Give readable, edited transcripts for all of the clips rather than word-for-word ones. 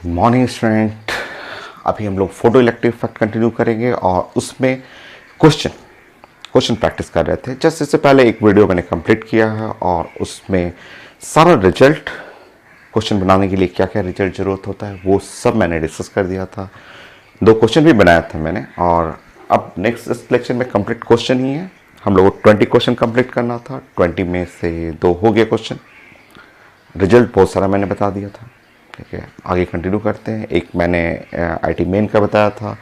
Morning student. अभी हम लोग फोटो इलेक्ट्रिक इफेक्ट कंटिन्यू करेंगे और उसमें क्वेश्चन क्वेश्चन प्रैक्टिस कर रहे थे। जस्ट इससे पहले एक वीडियो मैंने कंप्लीट किया है और उसमें सारा रिजल्ट क्वेश्चन बनाने के लिए क्या क्या रिजल्ट ज़रूरत होता है वो सब मैंने डिस्कस कर दिया था। 2 क्वेश्चन भी बनाया था मैंने और अब नेक्स्ट इस लेक्चर में कंप्लीट क्वेश्चन ही है। हम लोगों को 20 क्वेश्चन कंप्लीट करना था। 20 में से 2 हो गए क्वेश्चन। रिजल्ट बहुत सारा मैंने बता दिया था। ठीक है, आगे कंटिन्यू करते हैं। एक मैंने आईटी मेन का बताया था,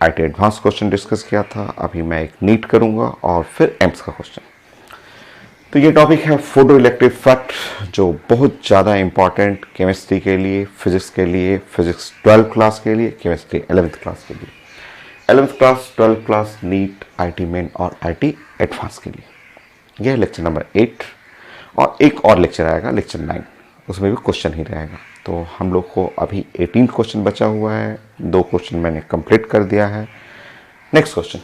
आईटी एडवांस क्वेश्चन डिस्कस किया था। अभी मैं एक नीट करूंगा और फिर एम्स का क्वेश्चन। तो ये टॉपिक है फोटो इलेक्ट्रिक इफेक्ट, जो बहुत ज़्यादा इंपॉर्टेंट केमिस्ट्री के लिए, फिजिक्स के लिए, फिजिक्स 12th क्लास के लिए, केमिस्ट्री 11th क्लास के लिए, 11th class, 12th class, NEET, IIT main और आईटी एडवांस के लिए। यह लेक्चर नंबर 8 और एक और लेक्चर आएगा, लेक्चर 9, उसमें भी क्वेश्चन ही रहेगा। तो हम लोग को अभी 18 क्वेश्चन बचा हुआ है। 2 क्वेश्चन मैंने कंप्लीट कर दिया है। नेक्स्ट क्वेश्चन,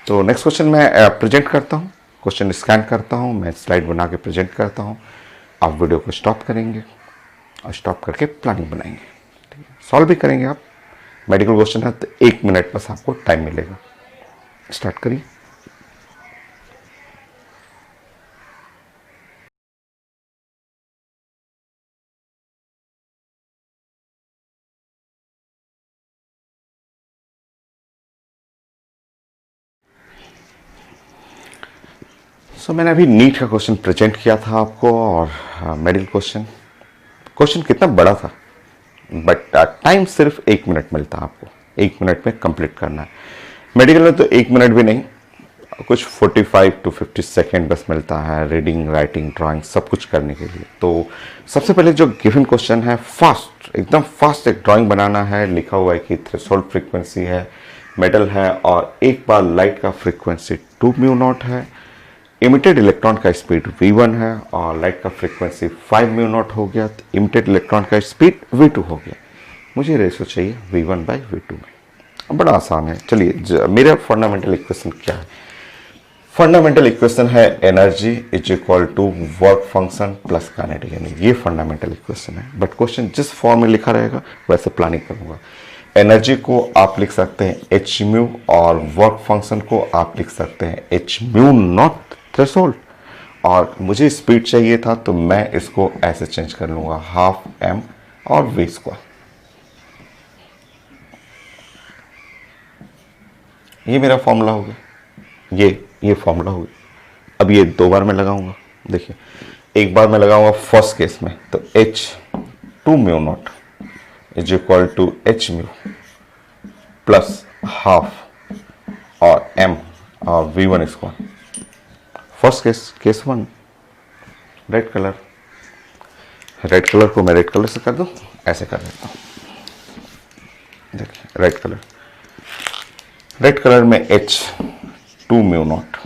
तो नेक्स्ट क्वेश्चन मैं प्रेजेंट करता हूँ। क्वेश्चन स्कैन करता हूँ, मैं स्लाइड बना के प्रेजेंट करता हूँ। आप वीडियो को स्टॉप करेंगे और स्टॉप करके प्लानिंग बनाएंगे। ठीक है, सॉल्व भी करेंगे आप। मेडिकल क्वेश्चन है तो 1 मिनट बस आपको टाइम मिलेगा। स्टार्ट करिए। मैंने अभी नीट का क्वेश्चन प्रेजेंट किया था आपको और मेडिकल क्वेश्चन। क्वेश्चन कितना बड़ा था, बट टाइम सिर्फ 1 मिनट मिलता है आपको। 1 मिनट में कंप्लीट करना है। मेडिकल में तो 1 मिनट भी नहीं, कुछ 45 to 50 सेकेंड बस मिलता है रीडिंग, राइटिंग, ड्राइंग सब कुछ करने के लिए। तो सबसे पहले जो गिवन क्वेश्चन है, फास्ट, एकदम फास्ट एक ड्राइंग बनाना है। लिखा हुआ है कि थ्रेशोल्ड फ्रीक्वेंसी है, मेटल है और एक बार लाइट का फ्रीक्वेंसी 2 म्यू नॉट है। इमिटेड इलेक्ट्रॉन का स्पीड v1 है और लाइट का फ्रीक्वेंसी 5 म्यू नॉट हो गया। तो इमिटेड इलेक्ट्रॉन का स्पीड v2 हो गया। मुझे रेशो चाहिए v1/v2 में। बड़ा आसान है। चलिए, मेरा फंडामेंटल इक्वेशन क्या है? फंडामेंटल इक्वेशन है energy is equal to work function plus kinetic energy. ये फंडामेंटल इक्वेशन है, बट क्वेश्चन जिस फॉर्म में लिखा रहेगा वैसे प्लानिंग करूंगा। एनर्जी को आप लिख सकते हैं एच म्यू और वर्क फंक्शन को आप लिख सकते हैं एच म्यू नॉट थ्रेशोल्ड। और मुझे स्पीड चाहिए था तो मैं इसको ऐसे चेंज कर लूंगा, हाफ एम और वी स्क्वायर। ये मेरा फॉर्मूला हो गया। ये फॉर्मूला हो गया। अब ये 2 बार मैं लगाऊंगा। देखिए, एक बार मैं लगाऊंगा फर्स्ट केस में, तो h 2 mu naught is equal to h mu plus half और एम और v1 square. First case 1। Red colour को मैं रेड कलर से कर दूं, ऐसे कर देता हूं। देखिए, रेड कलर में h 2 mu naught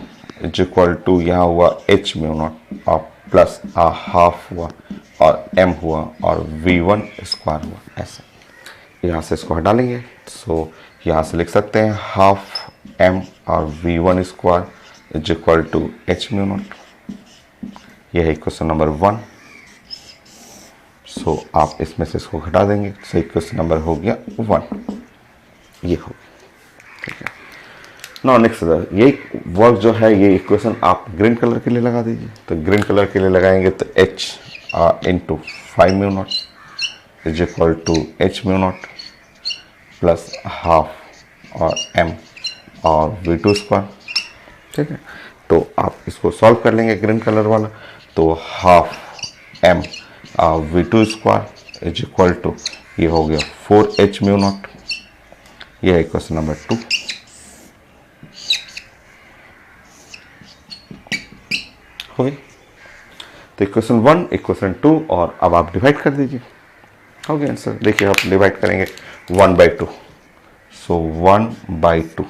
is equal to यहाँ हुआ एच म्यू नॉट और प्लस हाफ हुआ और एम हुआ और v1 स्क्वायर हुआ। ऐसे यहाँ से इसको हटालेंगे। सो यहाँ से लिख सकते हैं हाफ एम और v1 square is equal to h mu naught. यह है इक्वेशन नंबर 1। सो आप इसमें से इसको घटा देंगे, सो इक्वेशन नंबर हो गया 1। ये हो गया। ठीक है, नो नेक्स्ट, ये वर्क जो है, ये इक्वेशन आप ग्रीन कलर के लिए लगा दीजिए। तो ग्रीन कलर के लिए लगाएंगे तो h into 5 mu naught is equal to h mu naught plus half और एम और v2 स्क्वायर। ठीक है, तो आप इसको सॉल्व कर लेंगे ग्रीन कलर वाला। तो half m v2 square is equal to, ये हो गया 4h म्यू नॉट। ये है इक्वेशन नंबर 2। हो गई। तो इक्वेशन 1, इक्वेशन 2 और अब आप डिवाइड कर दीजिए। हो गया आंसर। देखिए, आप डिवाइड करेंगे 1/2। So 1/2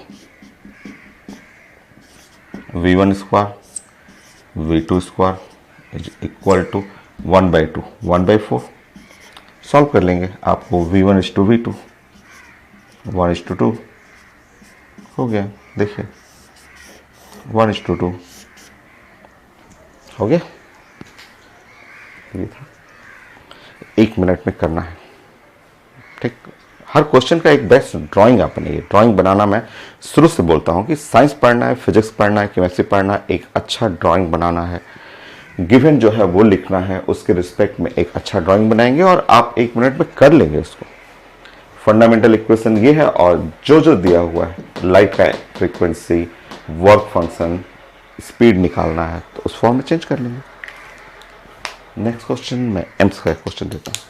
v1 square v2 square is equal to 1/2 1/4। Solve कर लेंगे, आपको v1 इज टू v2 1:2 हो गया। देखिए, 1:2 हो गया। ये था, 1 मिनट में करना है। ठीक, हर क्वेश्चन का एक बेस्ट ड्राइंग आप बनाइए। ड्राइंग बनाना मैं शुरू से बोलता हूँ कि साइंस पढ़ना है, फिजिक्स पढ़ना है, केमिस्ट्री पढ़ना है, एक अच्छा ड्राइंग बनाना है, गिवन जो है वो लिखना है, उसके रिस्पेक्ट में एक अच्छा ड्राइंग बनाएंगे और आप 1 मिनट में कर लेंगे इसको। फंडामेंटल इक्वेशन ये है और जो जो दिया हुआ है, लाइट का फ्रीक्वेंसी, वर्क फंक्शन, स्पीड निकालना है तो उस फॉर्म में चेंज कर लेंगे। नेक्स्ट क्वेश्चन मैं एम्स का क्वेश्चन देता हूँ।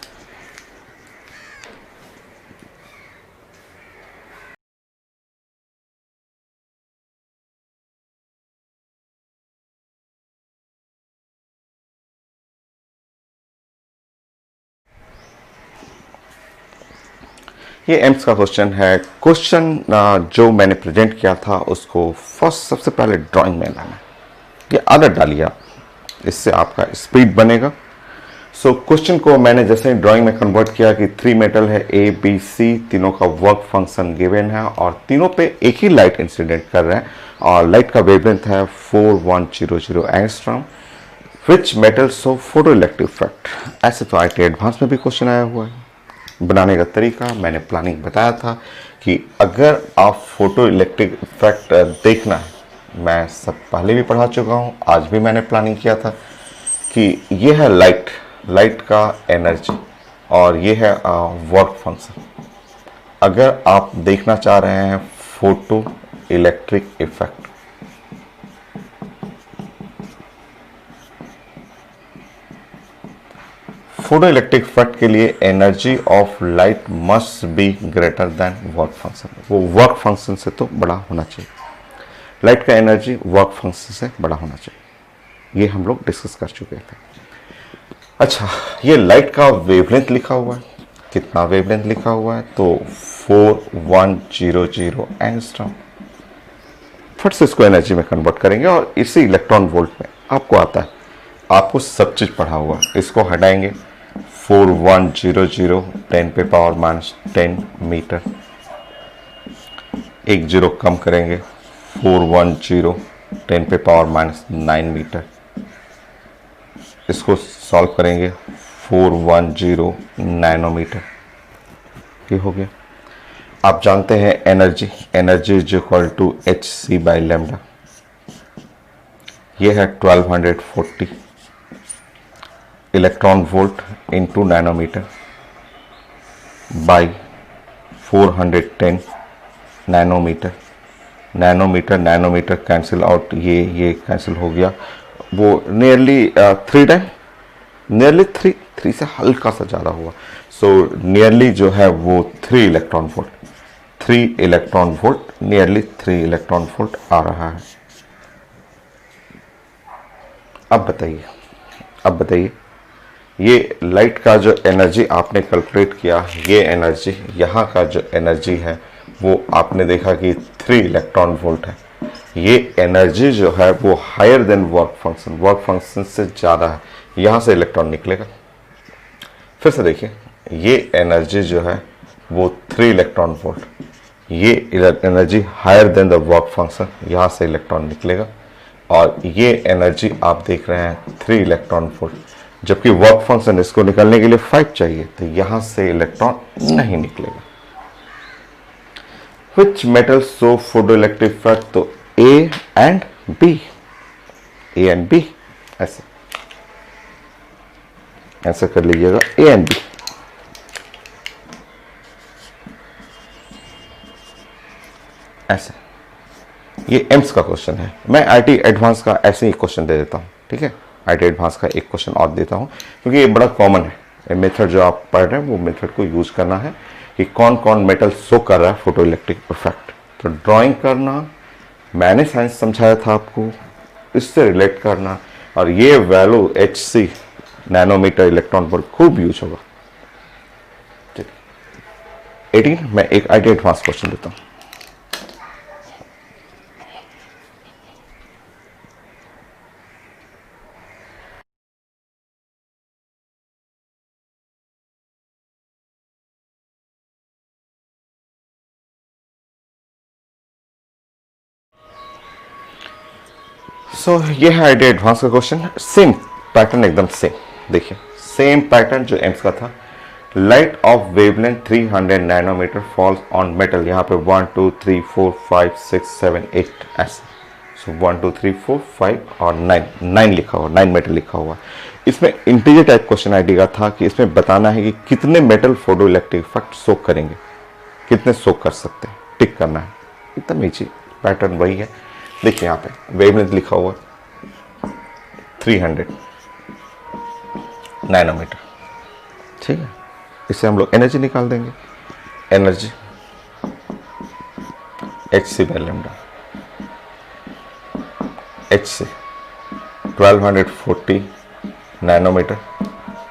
ये एम्स का क्वेश्चन है। क्वेश्चन जो मैंने प्रेजेंट किया था उसको फर्स्ट सबसे पहले ड्राइंग में लाना है। ये आदत डालिए आप, इससे आपका स्पीड बनेगा। सो क्वेश्चन को मैंने जैसे ड्राइंग में कन्वर्ट किया कि 3 मेटल है ए बी सी, तीनों का वर्क फंक्शन गिवन है और तीनों पे एक ही लाइट इंसिडेंट कर रहा है और लाइट का वेवलेंथ है 4100 angstrom. Which metal show photo electric effect. ऐसे तो IIT एडवांस में भी क्वेश्चन आया हुआ है। बनाने का तरीका मैंने प्लानिंग बताया था कि अगर आप फोटो इलेक्ट्रिक इफेक्ट देखना है, मैं सब पहले भी पढ़ा चुका हूँ, आज भी मैंने प्लानिंग किया था कि ये है लाइट का एनर्जी और ये है वर्क फंक्शन। अगर आप देखना चाह रहे हैं photo electric effect, photo electric effect के लिए energy of light must be greater than work function. वो वर्क फंक्शन से तो बड़ा होना चाहिए। लाइट का एनर्जी वर्क फंक्शन से बड़ा होना चाहिए। ये हम लोग डिस्कस कर चुके थे। अच्छा, ये लाइट का वेवलेंथ लिखा हुआ है। कितना वेवलेंथ लिखा हुआ है तो 4100 एंगस्ट्रॉम। फिर से इसको एनर्जी में कन्वर्ट करेंगे और इसी इलेक्ट्रॉन वोल्ट में आपको आता है। आपको सब चीज पढ़ा हुआ, इसको हटाएंगे 4100 10 पे पावर -10 मीटर। एक जीरो कम करेंगे 410 10 पे पावर -9 मीटर। इसको सॉल्व करेंगे 410 नैनोमीटर। ये हो गया। आप जानते हैं energy is equal to hc by lambda. ये है 1240 electron volt into nanometre by 410 nanometre. Nanometre cancel out, ये कैंसिल हो गया। वो नियरली 3 टाइम, नियरली 3 से हल्का सा ज़्यादा हुआ। सो नियरली जो है वो 3 electron volt, nearly 3 electron volt आ रहा है। अब बताइए ये लाइट का जो एनर्जी आपने कैलकुलेट किया, ये एनर्जी, यहाँ का जो एनर्जी है वो आपने देखा कि 3 इलेक्ट्रॉन वोल्ट है। ये एनर्जी जो है वो हायर देन वर्क फंक्शन से ज़्यादा है। यहाँ से इलेक्ट्रॉन निकलेगा। फिर से देखिए, ये एनर्जी जो है वो 3 इलेक्ट्रॉन वोल्ट, ये energy higher than the work function, यहाँ से इलेक्ट्रॉन निकलेगा। और ये एनर्जी आप देख रहे हैं 3 इलेक्ट्रॉन वोल्ट, जबकि वर्क फंक्शन इसको निकलने के लिए 5 चाहिए, तो यहां से इलेक्ट्रॉन नहीं निकलेगा। Which metal show photo electric effect, तो ए एंड बी, ऐसे कर लीजिएगा, ए एंड बी। ऐसे, ये एम्स का क्वेश्चन है। मैं IIT एडवांस का ऐसे ही क्वेश्चन दे देता हूँ, ठीक है। IIT एडवांस का एक क्वेश्चन और देता हूँ क्योंकि ये बड़ा कॉमन है। ये मेथड जो आप पढ़ रहे हैं वो मेथड को यूज करना है कि कौन कौन मेटल शो कर रहा है फोटो इलेक्ट्रिक इफेक्ट। तो ड्राइंग करना, मैंने साइंस समझाया था आपको, इससे रिलेट करना, और ये value HC nanometre electron volt खूब यूज होगा। 18 मैं एक IIT एडवांस क्वेश्चन देता हूँ। ये है IIT एडवांस का क्वेश्चन। सेम पैटर्न, एकदम सेम। देखिए सेम पैटर्न जो एम्स का था। Light of wavelength 300 nanometre falls on metal, यहाँ पे 1 2 3 4 5 6 7 8 ऐसे। सो 1 2 3 4 5 और 9 लिखा हुआ, 9 मेटल लिखा हुआ। इसमें इंटीजर टाइप क्वेश्चन आईडी का था कि इसमें बताना है कि कितने मेटल फोटो इलेक्ट्रिक इफेक्ट सोक करेंगे, कितने सोक कर सकते हैं, टिक करना है। एकदम ईजी, पैटर्न वही है। देखिए यहाँ पे वेवलेंथ लिखा हुआ 300 नैनोमीटर, ठीक है। इससे हम लोग एनर्जी निकाल देंगे। Energy Hc/λ, Hc 1240 nanometre,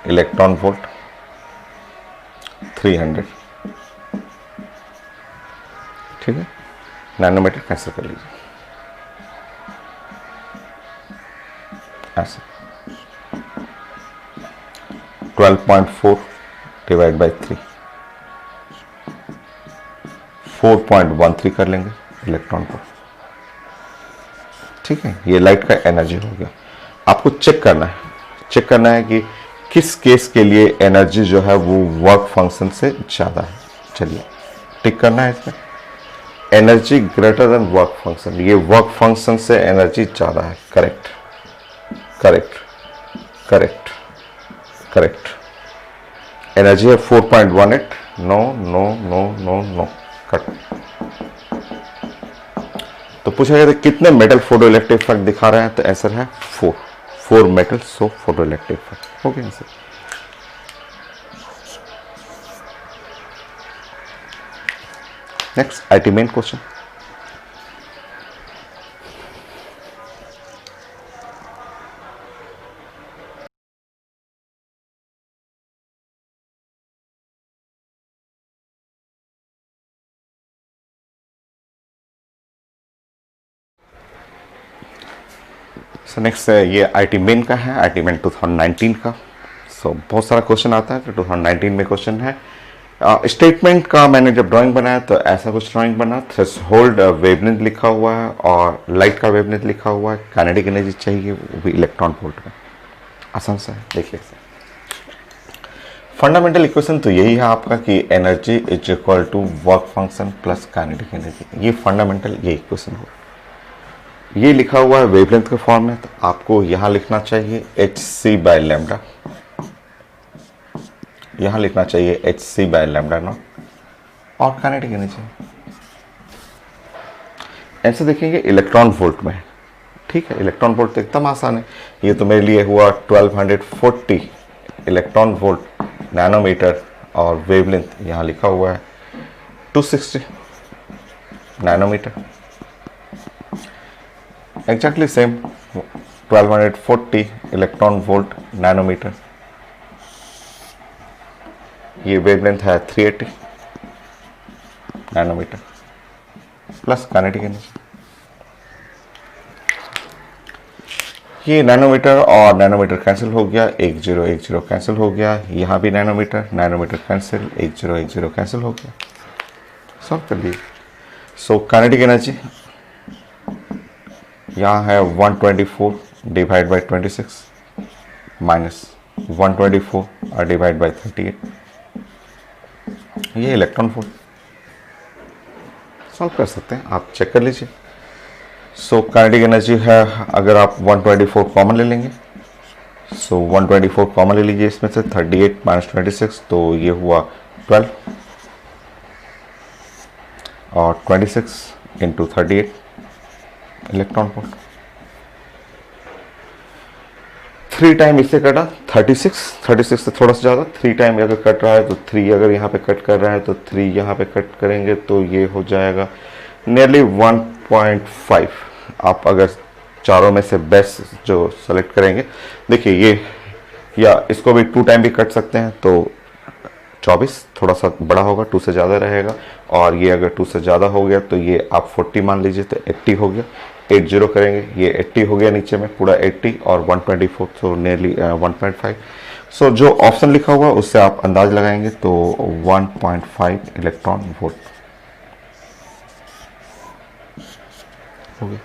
electron volt 300, ठीक है। नैनोमीटर कैंसिल कर लीजिए ऐसे। 12.4 डिवाइड बाई 3, 4.13 कर लेंगे इलेक्ट्रॉन को, ठीक है। ये लाइट का एनर्जी हो गया। आपको चेक करना है कि किस केस के लिए एनर्जी जो है वो वर्क फंक्शन से ज़्यादा है। चलिए टिक करना है इसमें, energy greater than work function, ये वर्क फंक्शन से एनर्जी ज़्यादा है। Correct correct correct correct. Energy है 4.18, no no no no no, cut. तो पूछा गया था कितने मेटल फोटो इलेक्ट्रिक इफेक्ट दिखा रहे हैं, तो आंसर है 4 metal so photo electric effect. Okay answer. Next IT main question. So next ये आईटी मेन का है, आईटी मेन 2019 का। सो बहुत सारा क्वेश्चन आता है, तो 2019 में क्वेश्चन है। स्टेटमेंट का मैंने जब ड्राइंग बनाया तो ऐसा कुछ ड्राइंग बना, थ्रेशोल्ड वेवलेंथ लिखा हुआ है और लाइट का वेवलेंथ लिखा हुआ है, काइनेटिक एनर्जी चाहिए वो भी इलेक्ट्रॉन वोल्ट में। आसान सा है, देखिए। फंडामेंटल इक्वेशन तो यही है आपका कि energy is equal to work function plus kinetic energy. ये फंडामेंटल ये इक्वेशन हो। ये लिखा हुआ है वेवलेंथ के फॉर्म में, तो आपको यहां लिखना चाहिए Hc/λ, यहां लिखना चाहिए Hc/λ नॉट, और काइनेटिक एनर्जी ऐसे देखेंगे इलेक्ट्रॉन वोल्ट में, ठीक है। इलेक्ट्रॉन वोल्ट तो एकदम आसान है। ये तो मेरे लिए हुआ 1240 इलेक्ट्रॉन वोल्ट नैनोमीटर, और वेवलेंथ यहां लिखा हुआ है 260 nanometre. Exactly same 1240 electron volt nanometre. ये वेवलेंथ है 380 नैनोमीटर प्लस काइनेटिक एनर्जी। ये नैनोमीटर और नैनोमीटर कैंसिल हो गया, 1010 कैंसिल हो गया, यहाँ भी नैनोमीटर कैंसिल, 1010 कैंसिल हो गया। सॉल्व कर लिए। सो काइनेटिक एनर्जी यहाँ है 124 डिवाइड बाई 26 माइनस 124 और डिवाइड बाई 38, ये इलेक्ट्रॉन वोल्ट। सॉल्व कर सकते हैं, आप चेक कर लीजिए। सो काइनेटिक एनर्जी है, अगर आप 124 कॉमन ले लेंगे, सो 124 कॉमन ले लीजिए इसमें से, 38 माइनस 26, तो ये हुआ 12 और 26 इंटू 38 इलेक्ट्रॉन वोल्ट। 3 टाइम इससे कटा 36 से थोड़ा सा ज़्यादा, 3 टाइम अगर कट रहा है तो 3 अगर यहाँ पे कट कर रहा है तो 3 यहाँ पे कट करेंगे, तो ये हो जाएगा नियरली 1.5। आप अगर चारों में से बेस्ट जो सेलेक्ट करेंगे, देखिए ये, या इसको भी 2 टाइम भी कट सकते हैं, तो 24 थोड़ा सा बड़ा होगा, 2 से ज़्यादा रहेगा, और ये अगर 2 से ज़्यादा हो गया तो ये आप 40 मान लीजिए, तो 80 हो गया। 80 करेंगे, ये 80 हो गया, नीचे में पूरा 80 और 124, तो नियरली 1.5। सो जो ऑप्शन लिखा हुआ उससे आप अंदाज लगाएंगे, तो 1.5 इलेक्ट्रॉन वोल्ट हो गया।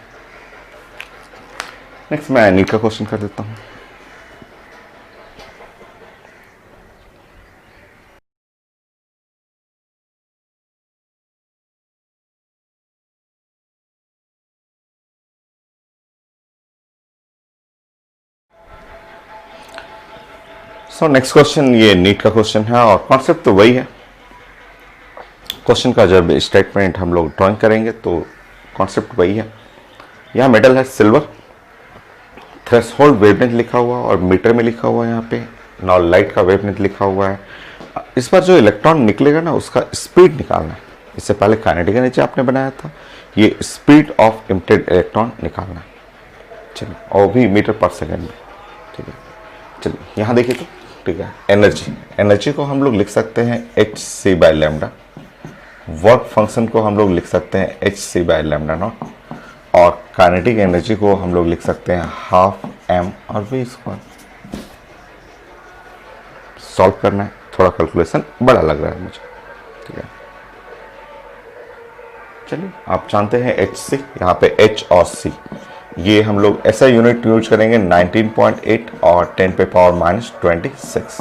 नेक्स्ट मैं नीट का क्वेश्चन कर देता हूँ। सो नेक्स्ट क्वेश्चन, ये नीट का क्वेश्चन है और कॉन्सेप्ट तो वही है। क्वेश्चन का जब स्टेटमेंट हम लोग ड्राइंग करेंगे तो कॉन्सेप्ट वही है। यहाँ मेटल है सिल्वर, थ्रेशोल्ड वेवलेंथ लिखा हुआ और मीटर में लिखा हुआ है यहाँ पे। नौ लाइट का वेवलेंथ लिखा हुआ है। इस बार जो इलेक्ट्रॉन निकलेगा ना उसका स्पीड निकालना है। इससे पहले काइनेटिक एनर्जी आपने बनाया था, ये स्पीड ऑफ इमिटेड इलेक्ट्रॉन निकालना है। चलिए, और भी मीटर पर सेकेंड में। ठीक है, चलिए यहाँ देखिए तो ठीक है। एनर्जी को हम लोग लिख सकते हैं h C by lambda. Work function को हम लोग लिख सकते हैं h C by lambda naught. और काइनेटिक एनर्जी को हम लोग लिख सकते हैं हाफ एम और वी स्क्वायर। सॉल्व करना है, थोड़ा कैलकुलेशन बड़ा लग रहा है मुझे। ठीक है, चलिए आप जानते हैं एच सी, यहाँ पे एच और सी, ये हम लोग ऐसा यूनिट यूज करेंगे 19.8 और 10 पे पावर माइनस 26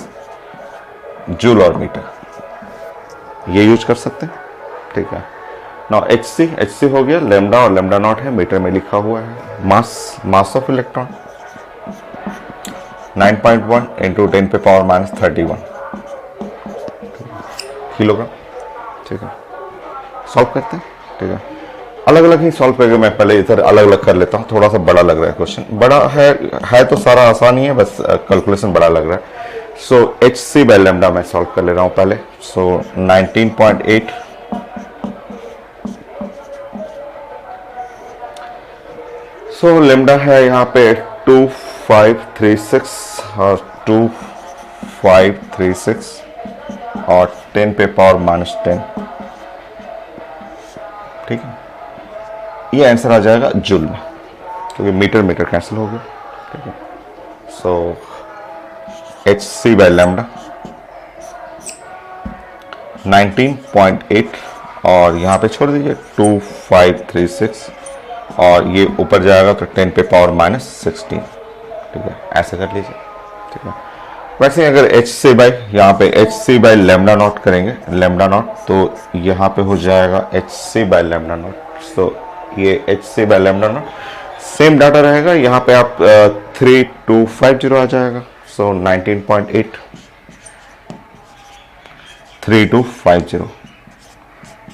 जूल और मीटर, ये यूज कर सकते हैं। ठीक है, नाउ एच सी हो गया, लैम्डा और लैम्डा नॉट है, मीटर में लिखा हुआ है। मास ऑफ इलेक्ट्रॉन 9.1 इंटू 10 पे पावर माइनस 31 किलोग्राम। ठीक है, सॉल्व करते हैं। ठीक है, अलग अलग ही सॉल्व करेंगे। मैं पहले इधर अलग अलग कर लेता हूँ, थोड़ा सा बड़ा लग रहा है क्वेश्चन। बड़ा है तो सारा आसान ही है, बस कैलकुलेशन बड़ा लग रहा है। So h C by lambda मैं सॉल्व कर ले रहा हूँ पहले। सो 19.8 सो लैम्डा है यहाँ पे 2536 और 2536 और 10 पे पावर माइनस 10। ठीक है, ये आंसर आ जाएगा जूल में, क्योंकि मीटर कैंसिल हो गया। ठीक है, so h C by lambda 19.8 और यहाँ पे छोड़ दीजिए 2536 और ये ऊपर जाएगा तो 10 पे पावर माइनस 16। ठीक है, ऐसे कर लीजिए। ठीक है, वैसे अगर एच सी बाय यहाँ पे H C by lambda naught करेंगे, लैम्डा नॉट, तो यहाँ पे हो जाएगा H C by lambda naught. So ये H C by lambda naught same data रहेगा। यहाँ पे आप 3250 आ जाएगा। सो 19.8 3250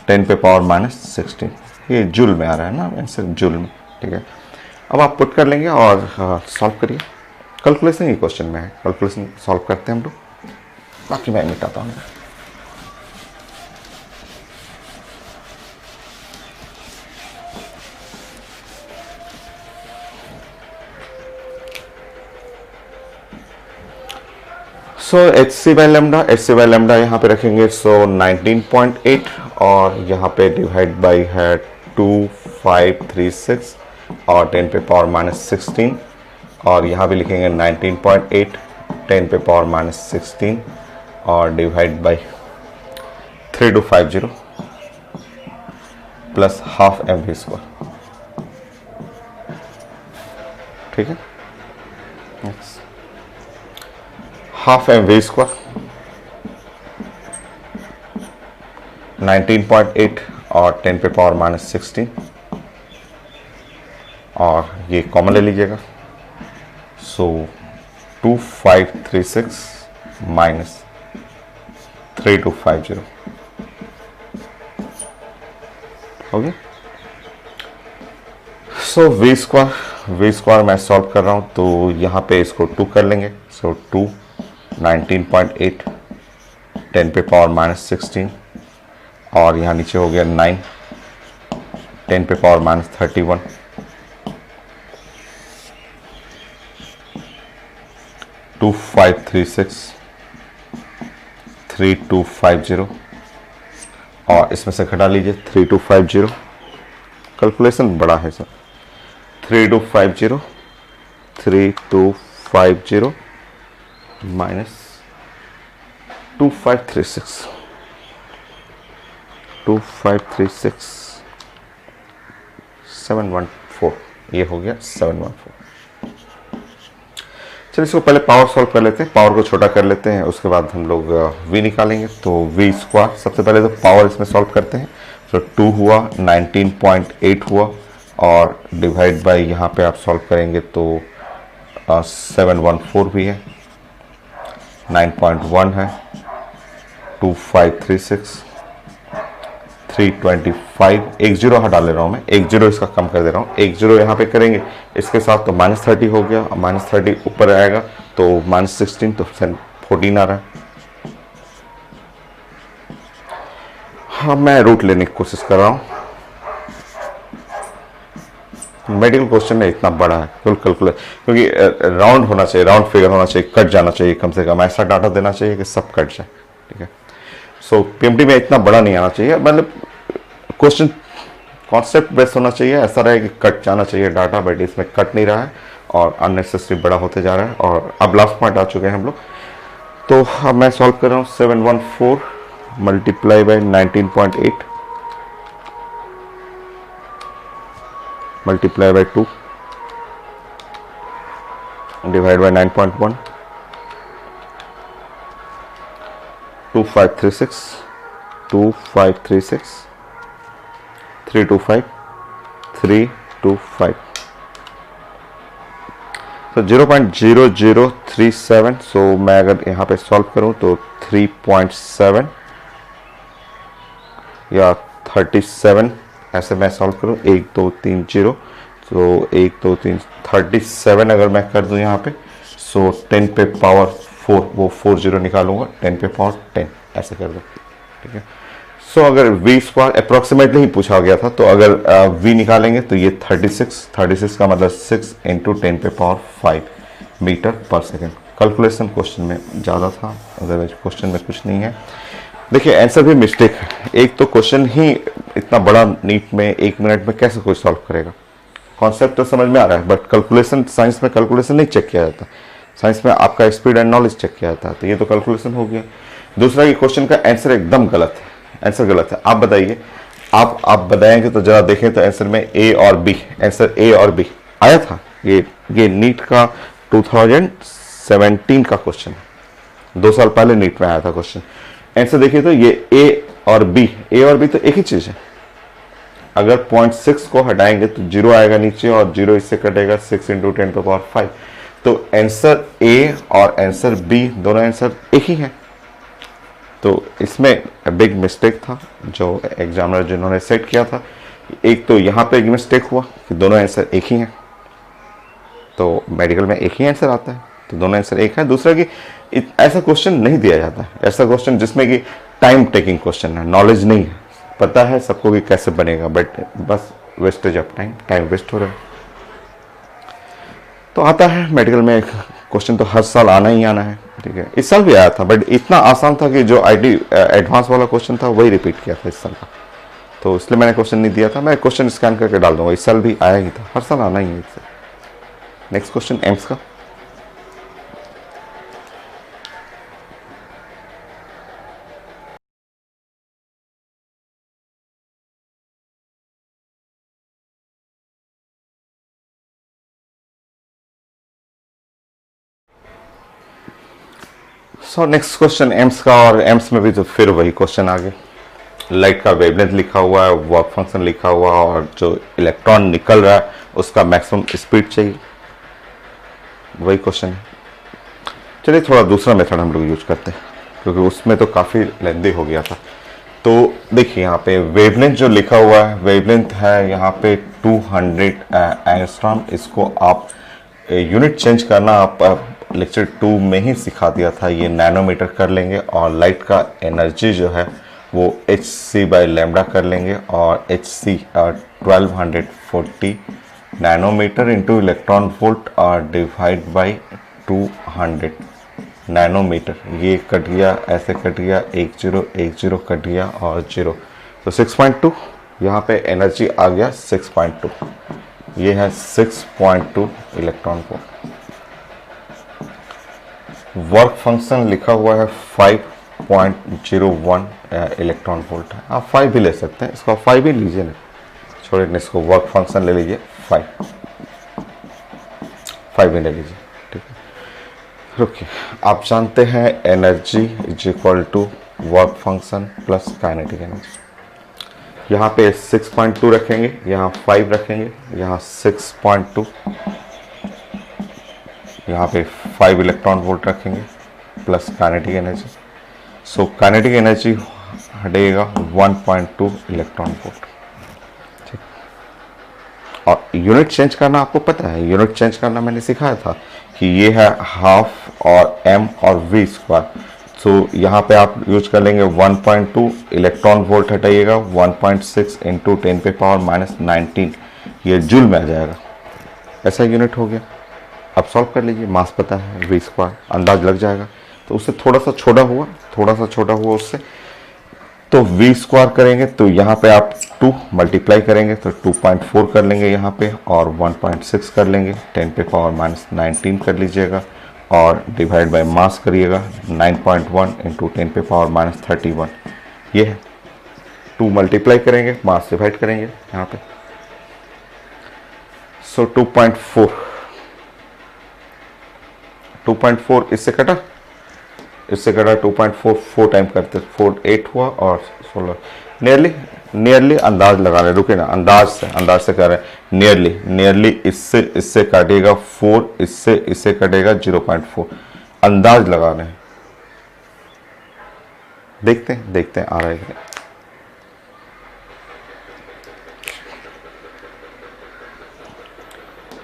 10 पे पावर माइनस 16, ये जूल में आ रहा है ना आंसर, जूल में। ठीक है, अब आप पुट कर लेंगे और सॉल्व करिए। कैलकुलेशन ही क्वेश्चन में है, कैलकुलेशन सॉल्व करते हैं हम लोग, बाकी मैं मिटाता हूँ। So h C by lambda यहाँ पे रखेंगे। सो 19.8 और यहाँ पे डिवाइड बाई है 2536 और 10 पे पावर माइनस 16 और यहाँ भी लिखेंगे 19.8 10 पे पावर माइनस 16 और divide by 3250 plus half m v square. ठीक है, हाफ एम वी स्क्वायर 19.8 और 10 पे पावर माइनस 16 और ये कॉमन ले लीजिएगा। सो 2536 माइनस 3250 हो गया। सो वी स्क्वायर मैं सॉल्व कर रहा हूँ, तो यहाँ पे इसको 2 कर लेंगे। सो 2 19.8 10 पे पावर माइनस 16 और यहाँ नीचे हो गया 9 10 पे पावर माइनस 31 2536 3250 और इसमें से घटा लीजिए 3250। कैलकुलेशन बड़ा है सर। 3250 माइनस 2536 714, ये हो गया 714। चलिए इसको पहले पावर सॉल्व कर लेते हैं, पावर को छोटा कर लेते हैं, उसके बाद हम लोग v निकालेंगे। तो v स्क्वायर सबसे पहले तो पावर इसमें सॉल्व करते हैं। तो 2 हुआ, 19.8 हुआ और डिवाइड बाय यहाँ पे आप सॉल्व करेंगे तो 714 भी है 9.1 है, 2536, 325, एक जीरो हटा ले रहा हूँ मैं, एक जीरो इसका कम कर दे रहा हूँ, एक जीरो यहाँ पे करेंगे इसके साथ तो -30 हो गया, -30 ऊपर आएगा तो -16, तो 14 आ रहा है। हाँ, मैं रूट लेने की कोशिश कर रहा हूँ। मेडिकल क्वेश्चन में इतना बड़ा है कुल कैलकुलेट, क्योंकि राउंड होना चाहिए, राउंड फिगर होना चाहिए, कट जाना चाहिए, कम से कम ऐसा डाटा देना चाहिए कि सब कट जाए। ठीक है, सो पीएमटी में इतना बड़ा नहीं आना चाहिए, मतलब क्वेश्चन कॉन्सेप्ट बेस्ड होना चाहिए, ऐसा रहे कि कट जाना चाहिए डाटा, बट इसमें कट नहीं रहा है और अननेसेसरी बड़ा होते जा रहा है। और अब लास्ट पॉइंट आ चुके हैं हम लोग, तो अब मैं सॉल्व कर रहा हूँ। 714 multiply by 19.8 multiply by 2 divide by 9.1, 2536, 2536, 325, 325, तो 0.0037। सो मैं अगर यहाँ पे सॉल्व करूँ तो 3.7 या 37 ऐसे मैं सॉल्व करूँ, 1 2 3 0, तो 1 2 3 37 अगर मैं कर दूँ यहाँ पे, सो 10 पे पावर 4, वो 4 जीरो निकालूंगा, 10 पे पावर 10 ऐसे कर दूँ। ठीक है, सो अगर v स्क्वायर अप्रोक्सीमेटली ही पूछा गया था, तो अगर v निकालेंगे तो ये 36 का मतलब 6 इंटू 10 पे पावर 5 मीटर पर सेकेंड। कैलकुलेशन क्वेश्चन में ज़्यादा था, अदरवाइज क्वेश्चन में कुछ नहीं है। देखिए आंसर भी मिस्टेक है, एक तो क्वेश्चन ही इतना बड़ा नीट में 1 मिनट में कैसे कोई सॉल्व करेगा। कॉन्सेप्ट तो समझ में आ रहा है, बट कैलकुलेशन, साइंस में कैलकुलेशन नहीं चेक किया जाता, साइंस में आपका स्पीड एंड नॉलेज चेक किया जाता है, तो ये तो कैलकुलेशन हो गया। दूसरा, ये क्वेश्चन का आंसर एकदम गलत है, आंसर गलत है। आप बताइए, आप बताएंगे तो जरा देखें तो आंसर में ए और बी, आंसर ए और बी आया था। ये नीट का 2017 का क्वेश्चन है, 2 साल पहले नीट में आया था क्वेश्चन। आंसर देखिए तो ये ए और बी तो एक ही चीज है। अगर 0.6 को हटाएंगे तो 0 आएगा नीचे और 0 इससे कटेगा, 6 इंटू 10 टू पावर 5। तो आंसर ए और आंसर बी दोनों आंसर एक ही है। तो इसमें बिग मिस्टेक था जो एग्जामिनर जिन्होंने सेट किया था। एक तो यहाँ पे एक मिस्टेक हुआ कि दोनों आंसर एक ही हैं, तो मेडिकल में एक ही आंसर आता है, तो दोनों आंसर एक है। दूसरा कि ऐसा क्वेश्चन नहीं दिया जाता है, ऐसा क्वेश्चन जिसमें कि टाइम टेकिंग क्वेश्चन है, नॉलेज नहीं है, पता है सबको कि कैसे बनेगा, बट बस वेस्टेज ऑफ टाइम वेस्ट हो रहा है। तो आता है मेडिकल में क्वेश्चन, तो हर साल आना ही आना है। ठीक है, इस साल भी आया था, बट इतना आसान था कि जो आईटी एडवांस वाला क्वेश्चन था वही रिपीट किया था इस साल का, तो इसलिए मैंने क्वेश्चन नहीं दिया था। मैं क्वेश्चन स्कैन करके डाल दूंगा, इस साल भी आया ही था, हर साल आना ही है इससे। नेक्स्ट क्वेश्चन एम्स का। सो नेक्स्ट क्वेश्चन एम्स का, और एम्स में भी तो फिर वही क्वेश्चन आ गए। लाइट का वेवलेंथ लिखा हुआ है, वर्क फंक्शन लिखा हुआ है, और जो इलेक्ट्रॉन निकल रहा है उसका मैक्सिमम स्पीड चाहिए, वही क्वेश्चन है। चलिए थोड़ा दूसरा मेथड हम लोग यूज करते हैं, क्योंकि उसमें तो काफ़ी लेंदी हो गया था। तो देखिए यहाँ पे वेवलेंथ जो लिखा हुआ है, वेवलेंथ है यहाँ पे 200 एंगस्ट्रॉम। इसको आप यूनिट चेंज करना आप लेक्चर 2 में ही सिखा दिया था, ये नैनोमीटर कर लेंगे। और लाइट का एनर्जी जो है वो hc/λ कर लेंगे, और hc 1240 nanometre into electron volt और डिवाइड बाई 200 नैनोमीटर। ये कट गया, ऐसे कट गया, 1 0 कट गया और 0, तो 6.2। यहाँ पे एनर्जी आ गया 6.2, ये है 6.2 इलेक्ट्रॉन वोल्ट। वर्क फंक्शन लिखा हुआ है 5.01 इलेक्ट्रॉन वोल्ट है। आप 5 भी ले सकते हैं, इसको 5 ही लीजिए ना, छोड़िए, इसको वर्क फंक्शन ले लीजिए 5 ही ले लीजिए। ठीक है, रुकिए, आप जानते हैं energy is equal to work function plus kinetic energy. यहाँ पे 6.2 रखेंगे, यहाँ 5 रखेंगे, यहाँ 6.2, यहाँ पे 5 इलेक्ट्रॉन वोल्ट रखेंगे, plus kinetic energy. So kinetic energy हटेगा 1.2 इलेक्ट्रॉन वोल्ट। ठीक, और यूनिट चेंज करना आपको पता है, यूनिट चेंज करना मैंने सिखाया था कि ये है हाफ और m और v स्क्वायर। सो यहाँ पे आप यूज कर लेंगे 1.2 इलेक्ट्रॉन वोल्ट हटाइएगा 1.6 इंटू 10 पे पावर माइनस 19, ये जूल में आ जाएगा। ऐसा यूनिट हो गया। अब सॉल्व कर लीजिए, मास पता है v स्क्वायर, अंदाज लग जाएगा। तो उससे थोड़ा सा छोटा हुआ, थोड़ा सा छोटा हुआ उससे, तो v स्क्वायर करेंगे तो यहाँ पे आप 2 मल्टीप्लाई करेंगे तो 2.4 कर लेंगे यहाँ पे, और 1.6 कर लेंगे 10 पे पावर माइनस 19 कर लीजिएगा, और डिवाइड बाय मास करिएगा 9.1 इंटू 10 पे पावर माइनस 31। ये है 2 मल्टीप्लाई करेंगे, मास डिवाइड करेंगे यहाँ पे। सो 2.4 इससे कटा, इससे कटा 2.4 4 टाइम करते 4 8 हुआ और 16। नियरली अंदाज लगा रहे, रुके ना, अंदाज से कर रहे हैं। नियरली इससे काटेगा 4, इससे कटेगा 0.4, अंदाज लगा रहे हैं। देखते हैं आ रहा है कि नहीं।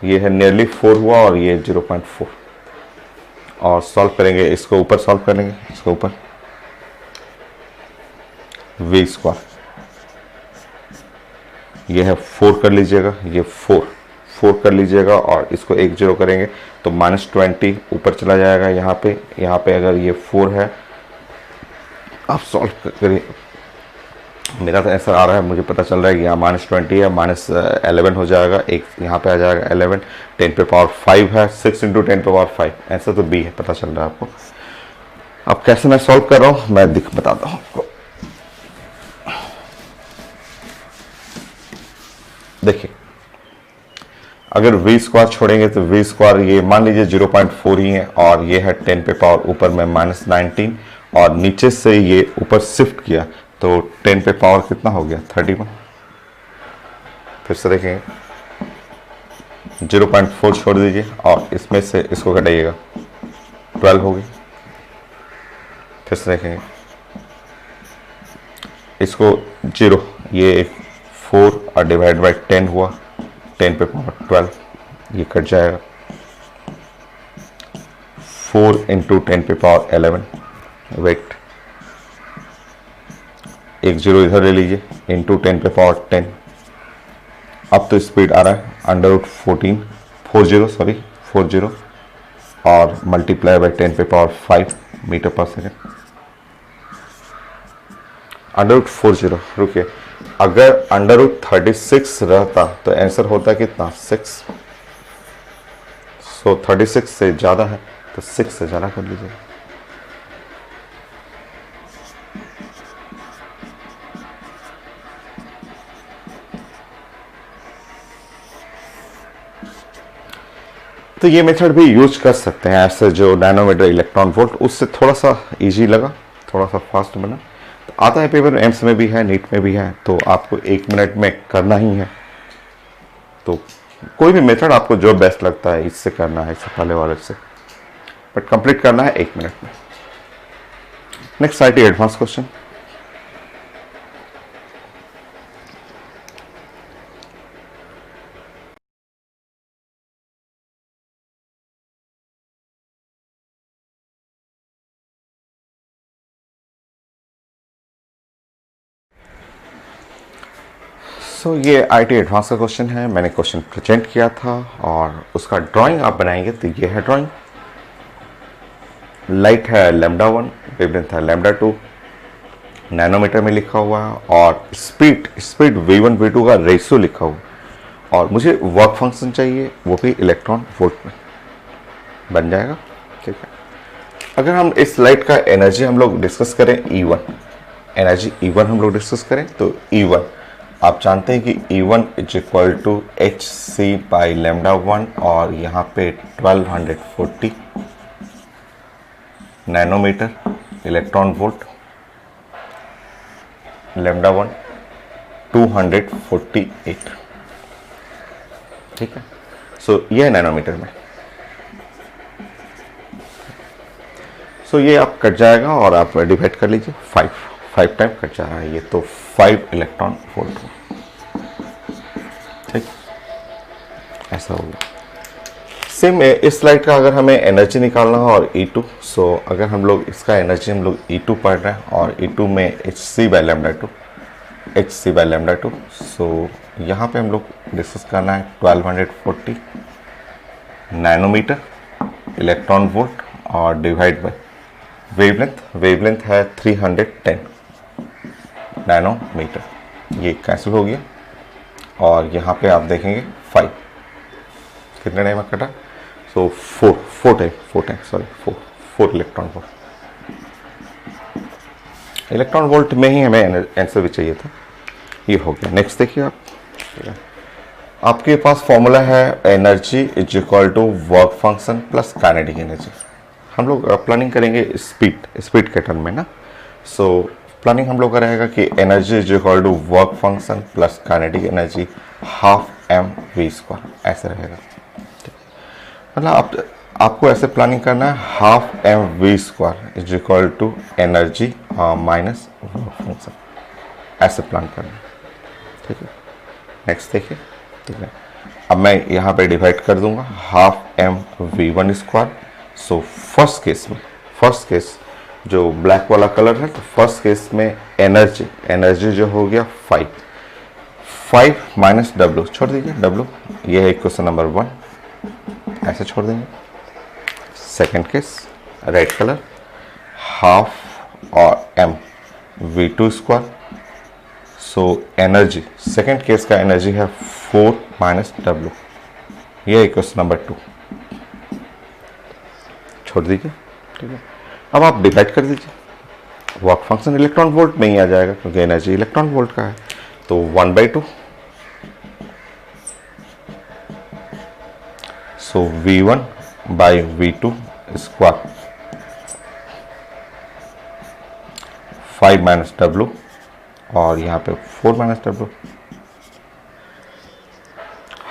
ये है नियरली 4 हुआ और ये 0.4, और सॉल्व करेंगे इसको, ऊपर सॉल्व करेंगे इसको ऊपर। v स्क्वायर ये है 4 कर लीजिएगा, ये 4 कर लीजिएगा, और इसको 1 0 करेंगे तो -20 ऊपर चला जाएगा। यहाँ पे अगर ये 4 है, आप सॉल्व करिए। मेरा तो ऐसा आ रहा है, मुझे पता चल रहा है कि यहाँ -20 है, -11 हो जाएगा, एक यहाँ पे आ जाएगा 11, 10 पे पावर 5 है, 6 इंटू 10 पे पावर 5, ऐसा तो b है, पता चल रहा है आपको। अब कैसे मैं सॉल्व कर रहा हूँ मैं बताता हूँ आपको। देखिए, अगर v स्क्वायर छोड़ेंगे तो v स्क्वायर ये मान लीजिए 0.4 ही है, और ये है 10 पे पावर ऊपर में -19, और नीचे से ये ऊपर शिफ्ट किया तो 10 पे पावर कितना हो गया 31। फिर से देखेंगे, 0.4 छोड़ दीजिए और इसमें से इसको घटाइएगा 12 होगी। फिर से देखेंगे, इसको 0, ये 4 और डिवाइड बाई 10 हुआ, 10 पे पावर 12, ये कट जाएगा। 4 इंटू 10 पे पावर 11, वेट, 1 0 इधर ले लीजिए, इंटू 10 पे पावर 10। अब तो स्पीड आ रहा है √40 और मल्टीप्लाई बाई 10 पे पावर 5 मीटर पर सेकेंड। √40, रुकिए, अगर √36 रहता तो आंसर होता कितना 6। सो 36 से ज़्यादा है तो 6 से ज़्यादा कर लीजिए। तो ये मेथड भी यूज कर सकते हैं ऐसे, जो नैनोमीटर इलेक्ट्रॉन वोल्ट, उससे थोड़ा सा इजी लगा, थोड़ा सा फास्ट बना। तो आता है पेपर, एम्स में भी है, नीट में भी है, तो आपको 1 मिनट में करना ही है। तो कोई भी मेथड आपको जो बेस्ट लगता है इससे करना है, इससे पहले वाले से, बट कंप्लीट करना है 1 मिनट में। Next IT advance question. So ये आईटी एडवांस का क्वेश्चन है, मैंने क्वेश्चन प्रेजेंट किया था और उसका ड्राइंग आप बनाएंगे। तो ये है ड्राइंग, लाइट है λ1, वेवलेंथ है λ2, नैनोमीटर में लिखा हुआ है, और स्पीड v1 v2 का रेशियो लिखा हुआ, और मुझे वर्क फंक्शन चाहिए, वो भी इलेक्ट्रॉन वोल्ट में। बन जाएगा, ठीक है। अगर हम इस लाइट का एनर्जी हम लोग डिस्कस करें, E1 एनर्जी, E1 हम लोग डिस्कस करें तो E1 आप जानते हैं कि E1 is equal to hc by λ1, और यहाँ पे 1240 नैनोमीटर इलेक्ट्रॉन वोल्ट, λ1 248, ठीक है। सो यह नैनोमीटर में। सो ये आप कट जाएगा और आप डिवाइड कर लीजिए, 5 टाइम कट जा रहा है ये, तो 5 इलेक्ट्रॉन वोल्ट। ठीक, ऐसा हो गया। सेम इस स्लाइड का अगर हमें एनर्जी निकालना हो और E2, सो अगर हम लोग इसका एनर्जी हम लोग E2 पढ़ रहे हैं और E2 में hc/λ2, सो यहाँ पे हम लोग डिस्कस करना है 1240 नैनोमीटर इलेक्ट्रॉन वोल्ट और डिवाइड बाय वेवलेंथ है 310 नैनोमीटर। ये कैंसिल हो गया और यहाँ पे आप देखेंगे 5 कितने टाइम कटा, सो 4 इलेक्ट्रॉन वोल्ट। इलेक्ट्रॉन वोल्ट में ही हमें आंसर भी चाहिए था, ये हो गया। नेक्स्ट देखिए आप, आपके पास फॉर्मूला है energy is equal to work function plus kinetic energy. हम लोग प्लानिंग करेंगे स्पीड के टर्म में ना, सो प्लानिंग हम लोग का रहेगा कि energy is equal to work function plus kinetic energy ½ mv², ऐसे रहेगा। मतलब आपको ऐसे प्लानिंग करना है, ½ mv² is equal to energy minus work function, ऐसे प्लान करना है। ठीक है, नेक्स्ट देखिए। ठीक है, अब मैं यहाँ पे डिवाइड कर दूंगा ½ mv²। सो फर्स्ट केस जो ब्लैक वाला कलर है, तो फर्स्ट केस में एनर्जी जो हो गया 5 माइनस W, छोड़ दीजिए W, ये है क्वेश्चन नंबर 1, ऐसे छोड़ देंगे। सेकेंड केस रेड कलर, ½ और mv²। So energy second case का एनर्जी है 4 माइनस W, ये है क्वेश्चन नंबर 2, छोड़ दीजिए। ठीक है, अब आप डिवाइड कर दीजिए, वर्क फंक्शन इलेक्ट्रॉन वोल्ट में ही आ जाएगा क्योंकि एनर्जी इलेक्ट्रॉन वोल्ट का है, तो 1/2। सो V1/V2 स्क्वायर 5 माइनस W और यहाँ पे 4 माइनस W,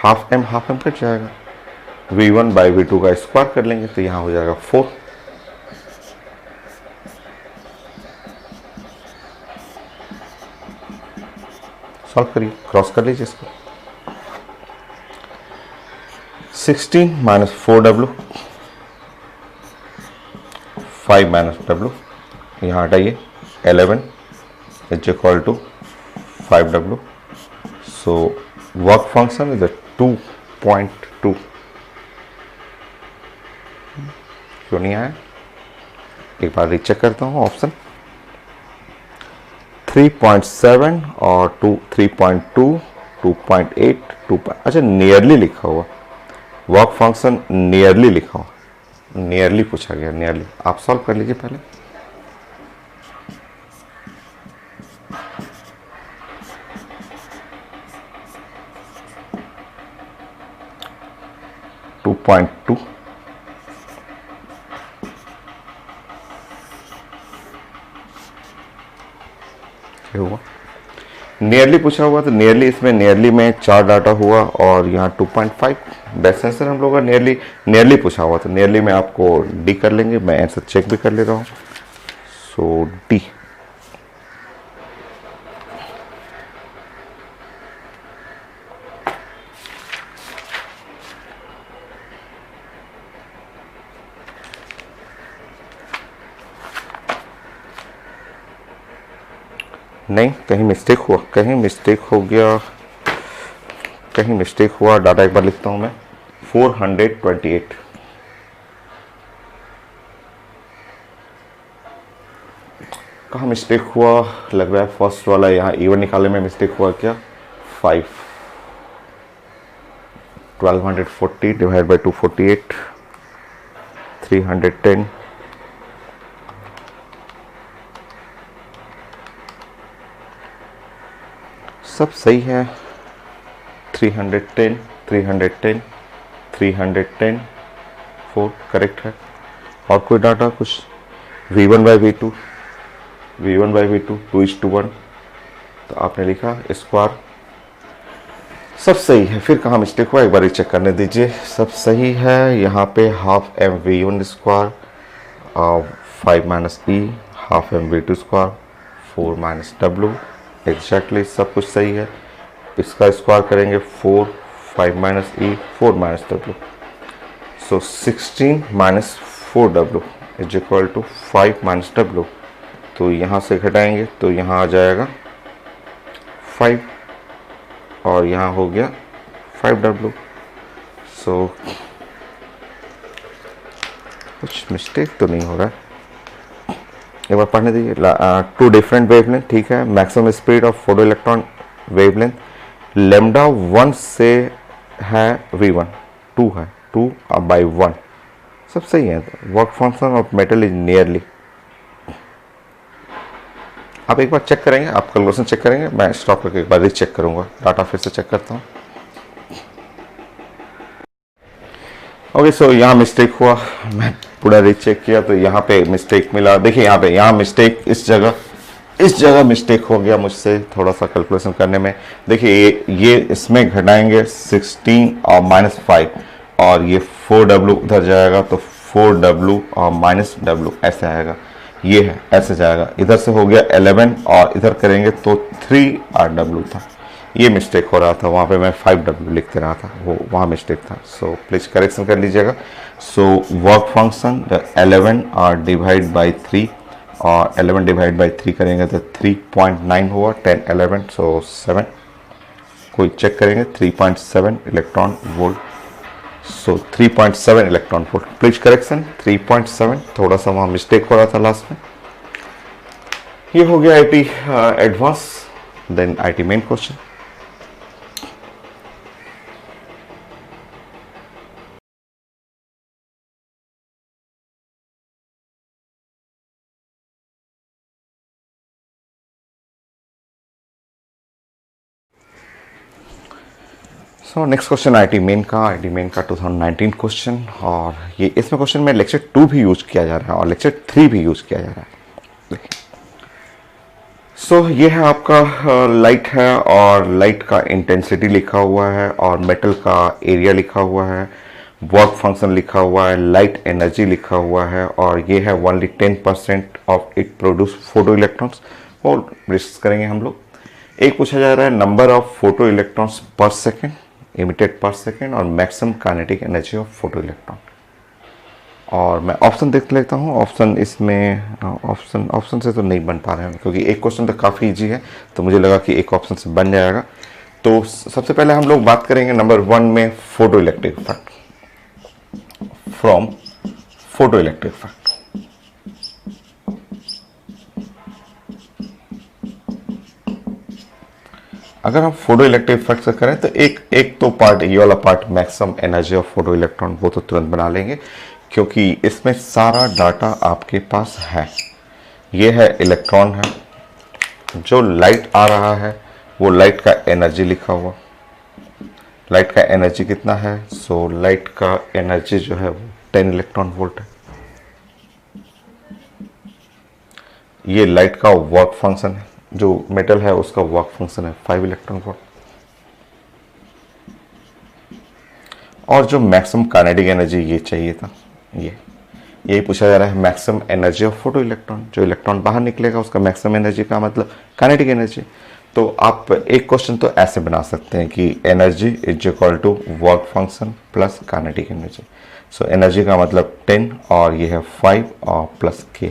½ m कट जाएगा। V1/V2 का स्क्वायर कर लेंगे तो यहाँ हो जाएगा 4। सॉल्व करिए, क्रॉस कर लीजिए इसको। 16 माइनस 4W, 5 माइनस W, यहाँ हटाइए 11 is equal to 5W। So work function is 2.2। क्यों नहीं आया, एक बार रीचेक करता हूँ। ऑप्शन 3.7 और 3.2, 2.8, अच्छा नियरली लिखा हुआ, वर्क फंक्शन नियरली लिखा हुआ, नियरली पूछा गया, नियरली। आप सॉल्व कर लीजिए पहले। .2 हुआ, नियरली पूछा हुआ, तो नियरली इसमें नियरली में 4 डाटा हुआ और यहाँ 2.5। बेस्ट आंसर हम लोग का नियरली पूछा हुआ, तो नियरली में आपको डी कर लेंगे। मैं आंसर चेक भी कर ले रहा हूँ, सो डी। नहीं, कहीं मिस्टेक हुआ, डाटा एक बार लिखता हूं मैं। 428 कहाँ मिस्टेक हुआ, लग रहा है फर्स्ट वाला यहाँ इवन निकालने में मिस्टेक हुआ क्या। 5 1240 डिवाइड बाई 248 310 सब सही है। 310 310 310 4 करेक्ट है। और कोई डाटा कुछ V1/V2 2:1, तो आपने लिखा स्क्वायर, सब सही है। फिर कहाँ मिस्टेक हुआ एक बार चेक करने दीजिए। सब सही है। यहाँ पे ½ mv1 square 5 minus E half m v two square 4 minus W, exactly सब कुछ सही है। इसका स्क्वायर करेंगे 4 5 minus E 4 minus W, so 16 minus 4w is equal to 5 minus W. तो यहाँ से घटाएंगे तो यहाँ आ जाएगा 5 और यहाँ हो गया 5w। सो कुछ मिस्टेक तो नहीं हो रहा है, एक बार पढ़ने दीजिए। टू डिफरेंट वेवलेंथ, ठीक है। Maximum speed of photo electron wavelength lambda 1 से है v1, 2 है, 2 बाई 1, सब सही है। Work function of metal is nearly. आप एक बार चेक करेंगे, आप कैलकुलेशन चेक करेंगे, मैं स्टॉप करके एक बार रीचेक करूंगा, डाटा फिर से चेक करता हूँ। ओके, सो यहाँ मिस्टेक हुआ, मैं पूरा रीचेक किया तो यहाँ पे मिस्टेक मिला। देखिए यहाँ पे, यहाँ मिस्टेक इस जगह मिस्टेक हो गया मुझसे थोड़ा सा कैलकुलेशन करने में। देखिए ये इसमें घटाएंगे 16 और माइनस 5 और ये 4w उधर जाएगा तो 4w और माइनस w ऐसे आएगा, ये है ऐसे जाएगा। इधर से हो गया 11 और इधर करेंगे तो 3rw था, ये मिस्टेक हो रहा था, वहाँ पे मैं 5w लिखते रहा था, वो वहाँ मिस्टेक था। सो प्लीज़ करेक्शन कर लीजिएगा। सो वर्क फंक्शन 11 और डिवाइड बाई 3 और 11 डिवाइड बाई 3 करेंगे तो 3.9 हुआ, 10 11 सो 7, कोई चेक करेंगे 3.7 electron volt. So 3.7 electron volt, please correction 3.7, थोड़ा सा वहाँ मिस्टेक हो रहा था लास्ट में। ये हो गया IIT advance, then IIT main question. So next question IIT main का 2019 क्वेश्चन, और ये इसमें क्वेश्चन में लेक्चर 2 भी यूज किया जा रहा है और लेक्चर 3 भी यूज किया जा रहा है। देखिए सो ये है आपका लाइट है और लाइट का इंटेंसिटी लिखा हुआ है और मेटल का एरिया लिखा हुआ है, वर्क फंक्शन लिखा हुआ है, लाइट एनर्जी लिखा हुआ है और ये है only 10% of it produce photo electrons. और डिस्कस करेंगे हम लोग। एक पूछा जा रहा है नंबर ऑफ फोटो इलेक्ट्रॉन्स पर सेकेंड इमिटेड पर सेकेंड और maximum kinetic energy of photo electron. और मैं ऑप्शन देख लेता हूँ। ऑप्शन इसमें ऑप्शन से तो नहीं बन पा रहे हैं क्योंकि एक क्वेश्चन तो काफ़ी इजी है, तो मुझे लगा कि एक ऑप्शन से बन जाएगा। तो सबसे पहले हम लोग बात करेंगे नंबर 1 में photo electric effect, from photo electric effect. अगर हम फोटो इलेक्ट्रिक इफेक्ट से करें तो एक तो पार्ट, ये वाला part maximum energy of photo electron, वो तो तुरंत बना लेंगे क्योंकि इसमें सारा डाटा आपके पास है। ये है इलेक्ट्रॉन है, जो लाइट आ रहा है वो लाइट का एनर्जी लिखा हुआ। लाइट का एनर्जी कितना है? सो लाइट का एनर्जी जो है वो 10 इलेक्ट्रॉन वोल्ट है। ये लाइट का वर्क फंक्शन है, जो मेटल है उसका वर्क फंक्शन है 5 इलेक्ट्रॉन वोल्ट। और जो मैक्सिमम काइनेटिक एनर्जी ये चाहिए था, यही पूछा जा रहा है maximum energy of photo electron. जो इलेक्ट्रॉन बाहर निकलेगा उसका मैक्सिमम एनर्जी का मतलब काइनेटिक एनर्जी। तो आप एक क्वेश्चन तो ऐसे बना सकते हैं कि energy is equal to work function plus kinetic energy. So energy का मतलब 10 और ये है 5 और प्लस के,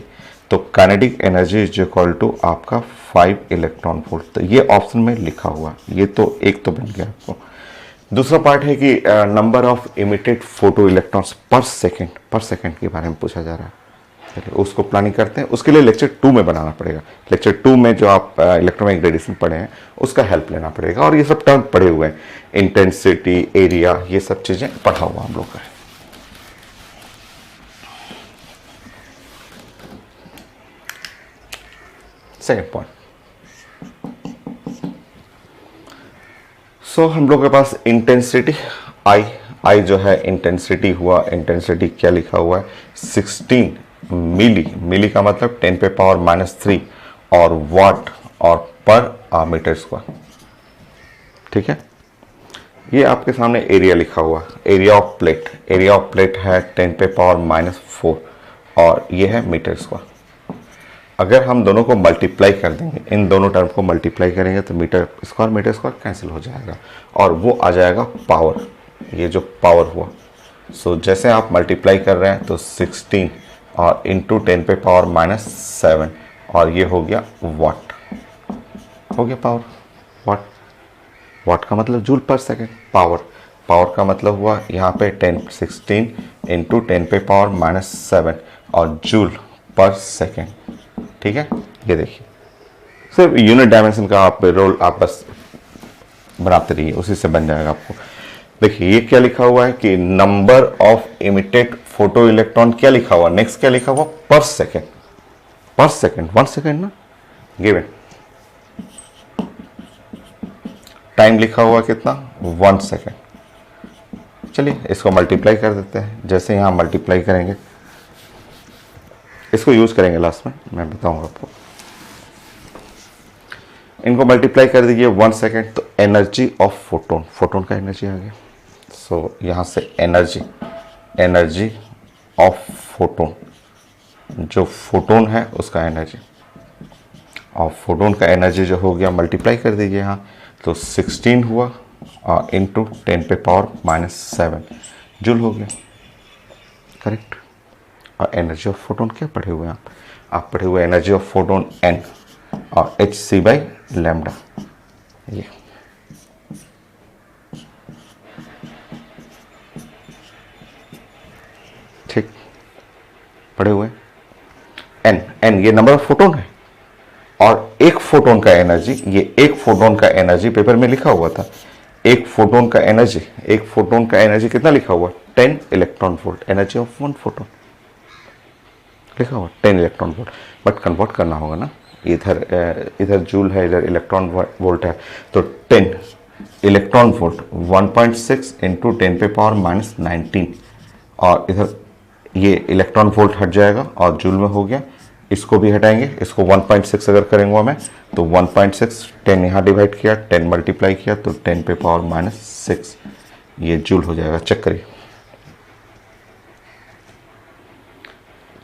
तो kinetic energy is equal to आपका 5 इलेक्ट्रॉन वोल्ट। तो ये ऑप्शन में लिखा हुआ, ये तो एक तो बन गया आपको। दूसरा पार्ट है कि number of emitted photo electrons पर सेकेंड के बारे में पूछा जा रहा है। चलिए उसको प्लानिंग करते हैं। उसके लिए लेक्चर 2 में बनाना पड़ेगा। लेक्चर 2 में जो आप इलेक्ट्रोमैग्नेटिक रेडिएशन पढ़े हैं उसका हेल्प लेना पड़ेगा, और ये सब टर्म पढ़े हुए हैं, इंटेंसिटी, एरिया, ये सब चीजें पढ़ा हुआ हम लोग का है। सेकेंड पॉइंट, सो हम लोग के पास इंटेंसिटी आई जो है इंटेंसिटी हुआ। इंटेंसिटी क्या लिखा हुआ है? 16 मिली का मतलब 10 पे पावर -3 और वाट और पर मीटर स्क्वायर। ठीक है, ये आपके सामने एरिया लिखा हुआ, एरिया ऑफ प्लेट है 10 पे पावर -4 और ये है मीटर स्क्वायर। अगर हम दोनों को मल्टीप्लाई कर देंगे, इन दोनों टर्म को मल्टीप्लाई करेंगे तो मीटर स्क्वायर कैंसिल हो जाएगा और वो आ जाएगा पावर, ये जो पावर हुआ। सो जैसे आप मल्टीप्लाई कर रहे हैं तो 16 और इंटू 10 पे पावर -7 और ये हो गया वाट, हो गया पावर। वाट, वाट का मतलब जूल पर सेकेंड। पावर का मतलब हुआ यहाँ पे 16 इंटू 10 पे पावर -7 और जूल पर सेकेंड। ठीक है, ये देखिए सिर्फ यूनिट डायमेंशन का आप रोल आप बस बनाते रहिए, उसी से बन जाएगा आपको। देखिए ये क्या लिखा हुआ है कि number of emitted photo electron, क्या लिखा हुआ, नेक्स्ट क्या लिखा हुआ, पर सेकेंड। 1 सेकेंड ना गिवन। टाइम लिखा हुआ कितना, 1 सेकेंड। चलिए इसको मल्टीप्लाई कर देते हैं। जैसे यहाँ मल्टीप्लाई करेंगे, इसको यूज करेंगे लास्ट में, मैं बताऊंगा आपको। इनको मल्टीप्लाई कर दीजिए 1 सेकेंड तो एनर्जी ऑफ फोटोन, फोटोन का एनर्जी आ गया। सो यहाँ से एनर्जी ऑफ फोटोन, जो फोटोन है उसका एनर्जी, और फोटोन का एनर्जी जो हो गया मल्टीप्लाई कर दीजिए यहाँ, तो 16 हुआ और इंटू 10 पे पावर -7 जूल हो गया, करेक्ट। और एनर्जी ऑफ फोटोन क्या पढ़े हुए हैं आप पढ़े हुए एनर्जी ऑफ फोटोन n और hc/λ। ये ठीक पढ़े हुए n ये नंबर ऑफ फोटोन है और एक फोटोन का एनर्जी, ये एक फोटोन का एनर्जी पेपर में लिखा हुआ था। एक फोटोन का एनर्जी कितना लिखा हुआ, 10 electron volt, energy of 1 photon लिखा हुआ 10 इलेक्ट्रॉन वोल्ट। बट कन्वर्ट करना होगा ना, इधर जूल है, इधर इलेक्ट्रॉन वोल्ट है, तो 10 इलेक्ट्रॉन वोल्ट 1.6 इंटू 10 पे पावर -19 और इधर ये इलेक्ट्रॉन वोल्ट हट जाएगा और जूल में हो गया। इसको भी हटाएंगे, इसको 1.6 अगर करेंगे मैं तो 1.6, 10 यहाँ डिवाइड किया, 10 मल्टीप्लाई किया तो 10 पे पावर -6 ये जूल हो जाएगा। चेक करिए,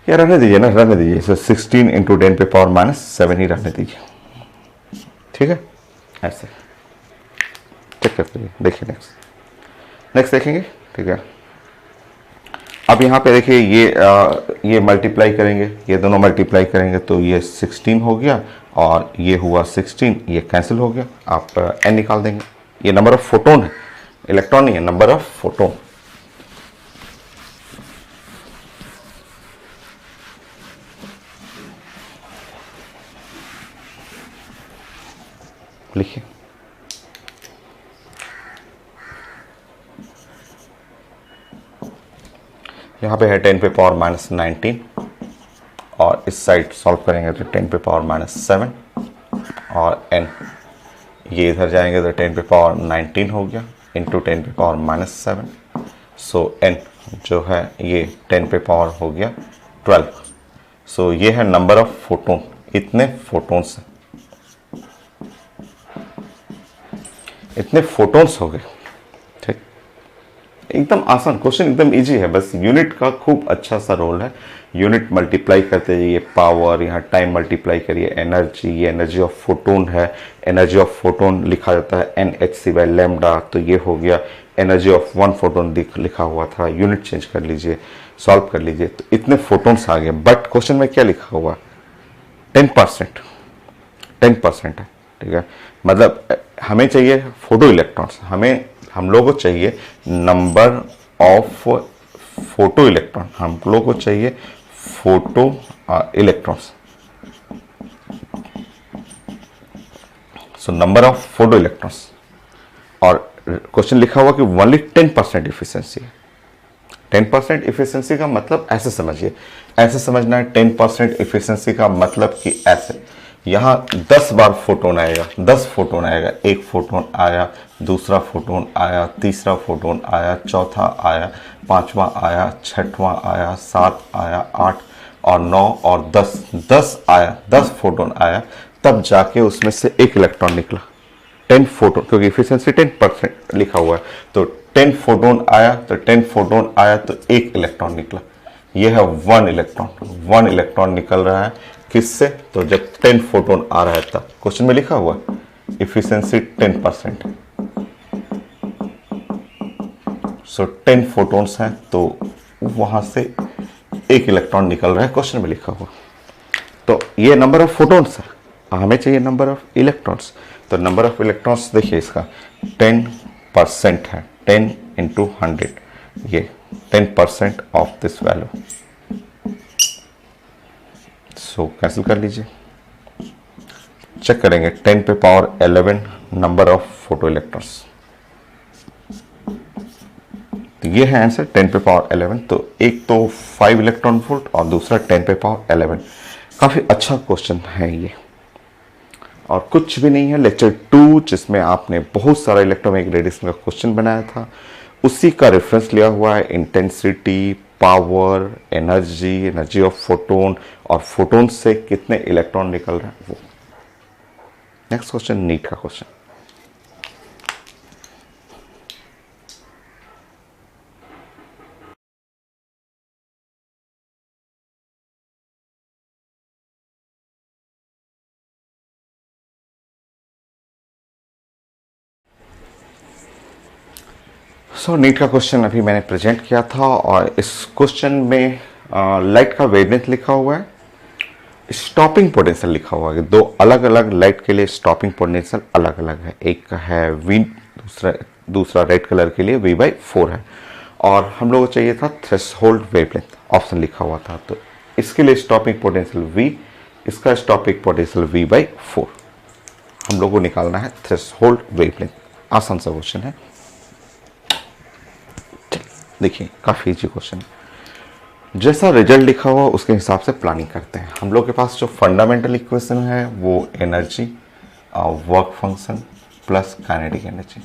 या रहने दीजिए ना, रहने दीजिए। सो 16 इंटू 10 पे पावर -7 ही रहने दीजिए, ठीक है। ऐसे चेक करते हैं, देखिए नेक्स्ट देखेंगे, ठीक है। अब यहाँ पे देखिए ये मल्टीप्लाई करेंगे, ये दोनों मल्टीप्लाई करेंगे तो ये 16 हो गया और ये हुआ 16, ये कैंसिल हो गया। आप n निकाल देंगे, ये नंबर ऑफ फोटोन है, इलेक्ट्रॉन नहीं है, नंबर ऑफ फोटोन। लिखिए यहाँ पे है 10 पे पावर -19 और इस साइड सॉल्व करेंगे तो 10 पे पावर -7 और n ये इधर जाएंगे तो 10 पे पावर 19 हो गया इंटू 10 पे पावर -7। सो n जो है ये 10 पे पावर हो गया 12। सो ये है नंबर ऑफ फोटोन, इतने फोटोन्स, इतने फोटोन्स हो गए, ठीक। एकदम आसान क्वेश्चन, एकदम इजी है, बस यूनिट का खूब अच्छा सा रोल है। यूनिट मल्टीप्लाई करते जाइए, पावर, यहाँ टाइम मल्टीप्लाई करिए, एनर्जी, ये एनर्जी ऑफ फोटोन है, एनर्जी ऑफ फोटोन लिखा जाता है Nhc/λ, तो ये हो गया एनर्जी ऑफ 1 फोटोन लिखा हुआ था। यूनिट चेंज कर लीजिए, सॉल्व कर लीजिए, तो इतने फोटोन्स आ गए। बट क्वेश्चन में क्या लिखा हुआ, 10% है, ठीक है। मतलब हमें चाहिए फोटो इलेक्ट्रॉन्स, हम लोगों को चाहिए नंबर ऑफ फोटो इलेक्ट्रॉन, हम लोगों को चाहिए photo electrons. So number of photo electrons, और क्वेश्चन लिखा हुआ कि ओनली 10% इफिशिएंसी है। 10% इफिशिएंसी का मतलब ऐसे समझिए, ऐसे समझना है। 10% इफिशिएंसी का मतलब कि ऐसे, यहाँ 10 बार फोटोन आएगा, 10 फोटोन आएगा, एक फोटोन आया, दूसरा फोटोन आया, तीसरा फोटोन आया, चौथा आया, पांचवा आया, छठवां आया, 7 आया, 8 और 9 और 10 आया, 10 फोटोन आया, तब जाके उसमें से एक इलेक्ट्रॉन निकला। 10 फोटोन, क्योंकि इफिशिएंसी 10% लिखा हुआ है, तो 10 फोटोन आया तो 10 फोटोन आया तो एक इलेक्ट्रॉन निकला। ये है 1 इलेक्ट्रॉन निकल रहा है किससे, तो जब 10 फोटोन आ रहा है तब। क्वेश्चन में लिखा हुआ इफिशिएंसी 10%, सो 10 फोटोन्स हैं तो वहां से 1 इलेक्ट्रॉन निकल रहा है, क्वेश्चन में लिखा हुआ। तो ये नंबर ऑफ फोटोन्स है, हमें चाहिए नंबर ऑफ इलेक्ट्रॉन्स। तो नंबर ऑफ इलेक्ट्रॉन्स देखिए इसका 10% है, 10 इंटू 100, ये 10% of this value. So cancel कर लीजिए, चेक करेंगे 10 पे power 11 number of photo electrons. तो ये है आंसर 10 पे पावर 11। तो एक तो 5 इलेक्ट्रॉन वोल्ट और दूसरा 10 पे पावर 11। काफी अच्छा क्वेश्चन है ये, और कुछ भी नहीं है। लेक्चर 2 जिसमें आपने बहुत सारा इलेक्ट्रोमैग्नेटिक रेडिएशन का क्वेश्चन बनाया था, उसी का रेफरेंस लिया हुआ है। Intensity, power, energy of photon, और फोटोन से कितने इलेक्ट्रॉन निकल रहे हैं वो। नेक्स्ट क्वेश्चन, नीट का क्वेश्चन। नीट का क्वेश्चन अभी मैंने प्रेजेंट किया था, और इस क्वेश्चन में लाइट का वेवलेंथ लिखा हुआ है, स्टॉपिंग पोटेंशियल लिखा हुआ है। दो अलग अलग लाइट के लिए स्टॉपिंग पोटेंशियल अलग अलग है, एक है V, दूसरा रेड कलर के लिए V/4 है। और हम लोगों को चाहिए था थ्रेशोल्ड वेवलेंथ, ऑप्शन लिखा हुआ था। तो इसके लिए स्टॉपिंग पोटेंशियल V, इसका स्टॉपिंग पोटेंशियल V/4 हम लोगों को निकालना है। थ्रेशोल्ड वेवलेंथ आसान सा क्वेश्चन है, देखिए काफी इजी क्वेश्चन है। जैसा रिजल्ट लिखा हुआ उसके हिसाब से प्लानिंग करते हैं। हम लोग के पास जो फंडामेंटल इक्वेशन है वो energy, work function plus kinetic energy.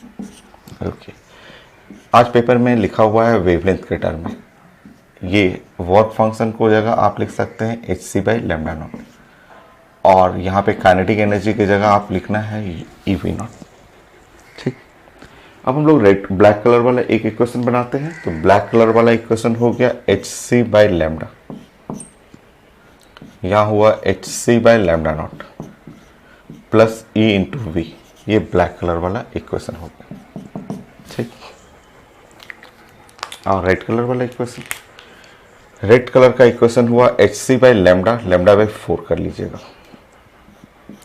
Okay, आज पेपर में लिखा हुआ है वेवलेंथ के टर्म में। ये वर्क फंक्शन को जगह आप लिख सकते हैं hc/λ0, और यहाँ पे काइनेटिक एनर्जी की जगह आप लिखना है eV0। ठीक, अब हम लोग ब्लैक कलर वाला एक इक्वेशन बनाते हैं। तो ब्लैक कलर वाला इक्वेशन हो गया hc/λ, यहां हुआ hc/λ0 plus E into V। ये ब्लैक कलर वाला इक्वेशन हो गया। ठीक, और रेड कलर वाला इक्वेशन, रेड कलर का इक्वेशन हुआ hc/λ/4 कर लीजिएगा।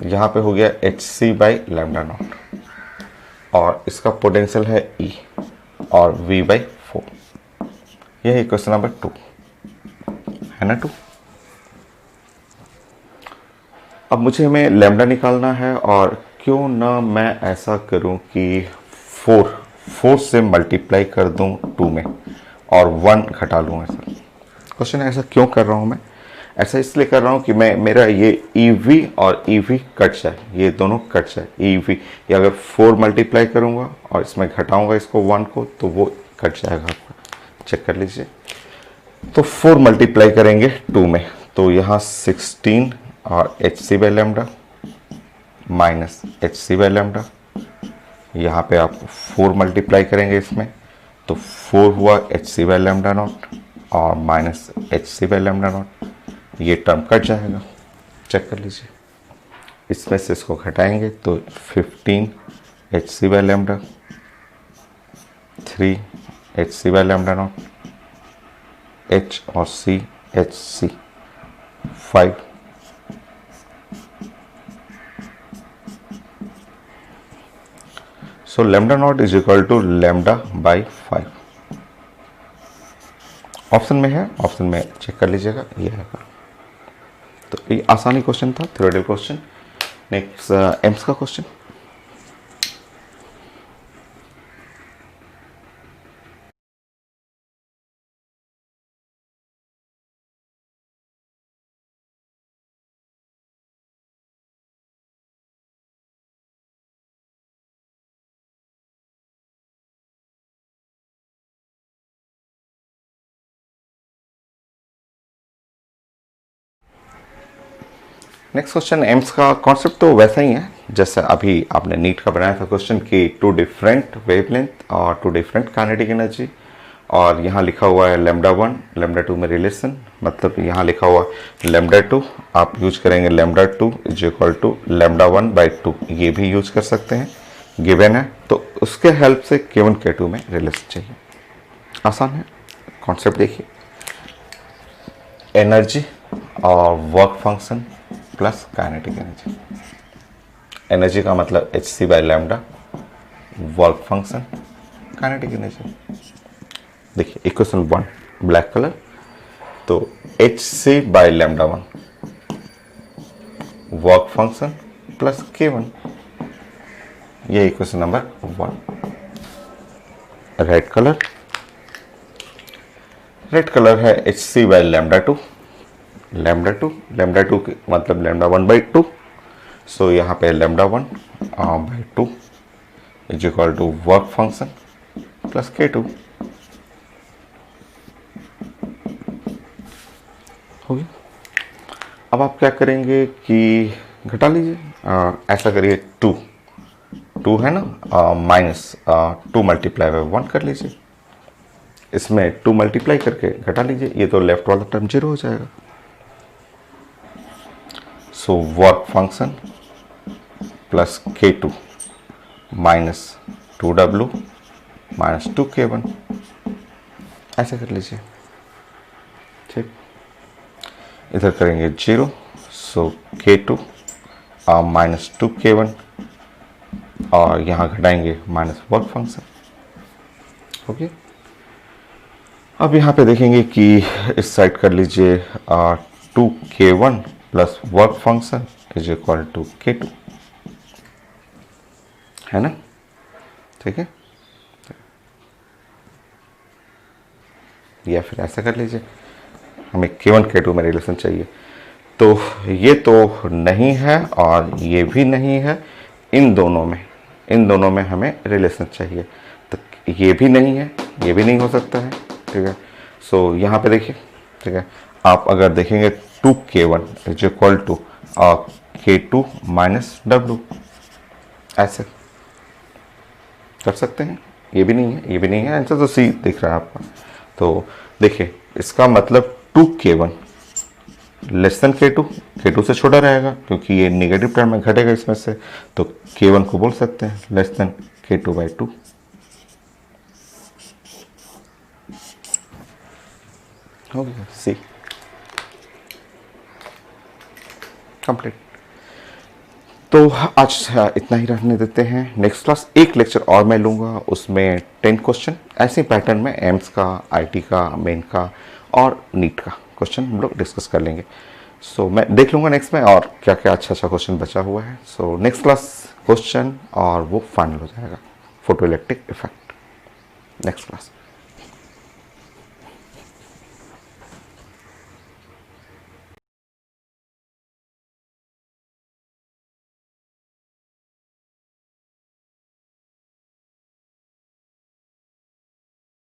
यहां पे हो गया hc/λ0, और इसका पोटेंशियल है E और V/4। यह है क्वेश्चन नंबर 2, है ना 2। अब मुझे हमें लैम्डा निकालना है, और क्यों ना मैं ऐसा करूं कि 4 से मल्टीप्लाई कर दूं 2 में और 1 घटा लूं। ऐसा क्वेश्चन है, ऐसा क्यों कर रहा हूं मैं? ऐसा इसलिए कर रहा हूं कि मेरा ये EV और EV कट जाए, ये दोनों कट जाए। EV ये अगर 4 मल्टीप्लाई करूंगा और इसमें घटाऊंगा इसको 1 को, तो वो कट जाएगा आपका। चेक कर लीजिए। तो 4 मल्टीप्लाई करेंगे 2 में, तो यहाँ 16 और hc/λ माइनस hc/λ। यहाँ पे आप 4 मल्टीप्लाई करेंगे इसमें, तो 4 हुआ hc/λ0 और माइनस hc/λ0। ये टर्म कट जाएगा, चेक कर लीजिए। इसमें से इसको घटाएंगे तो 15 hc/λ, 3 hc/λ0, H और C, HC 5। So λ0 is equal to λ/5। Option में है, ऑप्शन में चेक कर लीजिएगा, ये है। तो ये आसानी क्वेश्चन था, थ्योरेटिकल क्वेश्चन। नेक्स्ट एम्स का क्वेश्चन। नेक्स्ट क्वेश्चन एम्स का कॉन्सेप्ट तो वैसा ही है जैसे अभी आपने नीट का बनाया था क्वेश्चन कि 2 डिफरेंट वेवलेंथ और 2 डिफरेंट काइनेटिक एनर्जी, और यहाँ लिखा हुआ है लैम्डा 1 लैम्डा 2 में रिलेशन, मतलब यहाँ लिखा हुआ लैम्डा 2, आप यूज करेंगे lambda 2 is equal to lambda 1/2, ये भी यूज कर सकते हैं, गिवन है। तो उसके हेल्प से K1 K2 में रिलेशन चाहिए। आसान है, कॉन्सेप्ट देखिए, एनर्जी और work function plus kinetic energy. Energy का मतलब hc/λ, work function kinetic energy. देखिए इक्वेशन 1 ब्लैक कलर, तो hc/λ1 work function plus K1, ये equation number 1। Red colour, red colour है hc/λ2, लैम्डा 2 मतलब लैम्डा 1/2, सो यहाँ पे lambda 1/2 is equal to work function plus K2 हो गया। अब आप क्या करेंगे कि घटा लीजिए, ऐसा करिए 2 है ना, माइनस 2 मल्टीप्लाई बाय 1 कर लीजिए, इसमें 2 मल्टीप्लाई करके घटा लीजिए, ये तो लेफ्ट वाला टर्म 0 हो जाएगा। सो work function plus K2 minus 2W minus 2K1, ऐसे कर लीजिए, ठीक। इधर करेंगे 0, सो K2 माइनस 2K1, और यहाँ घटाएंगे माइनस वर्क फंक्शन, ओके। अब यहाँ पे देखेंगे कि इस साइड कर लीजिए 2K1 plus work function is equal to K2, है ना, ठीक है। या फिर ऐसा कर लीजिए, हमें K1 K2 में रिलेशन चाहिए, तो ये तो नहीं है और ये भी नहीं है, इन दोनों में हमें रिलेशन चाहिए, तो ये भी नहीं है, ये भी नहीं हो सकता है, ठीक है। सो यहाँ पे देखिए, ठीक है, आप अगर देखेंगे 2K1 is equal to K2 minus W, ऐसे कर सकते हैं, ये भी नहीं है, ये भी नहीं है, आंसर तो सी दिख रहा है आपका। तो देखिए इसका मतलब 2K1 लेस देन K2 से छोटा रहेगा, क्योंकि ये निगेटिव टर्म में घटेगा इसमें से, तो K1 को बोल सकते हैं लेस देन K2/2, हो गया सी कंप्लीट। तो आज इतना ही रहने देते हैं, नेक्स्ट क्लास एक लेक्चर और मैं लूँगा, उसमें 10 क्वेश्चन ऐसे पैटर्न में एम्स का, आईटी का, मेन का और नीट का क्वेश्चन हम लोग डिस्कस कर लेंगे। सो मैं देख लूँगा नेक्स्ट में और क्या क्या अच्छा क्वेश्चन बचा हुआ है। सो नेक्स्ट क्लास क्वेश्चन और वो फाइनल हो जाएगा, photo electric effect next class.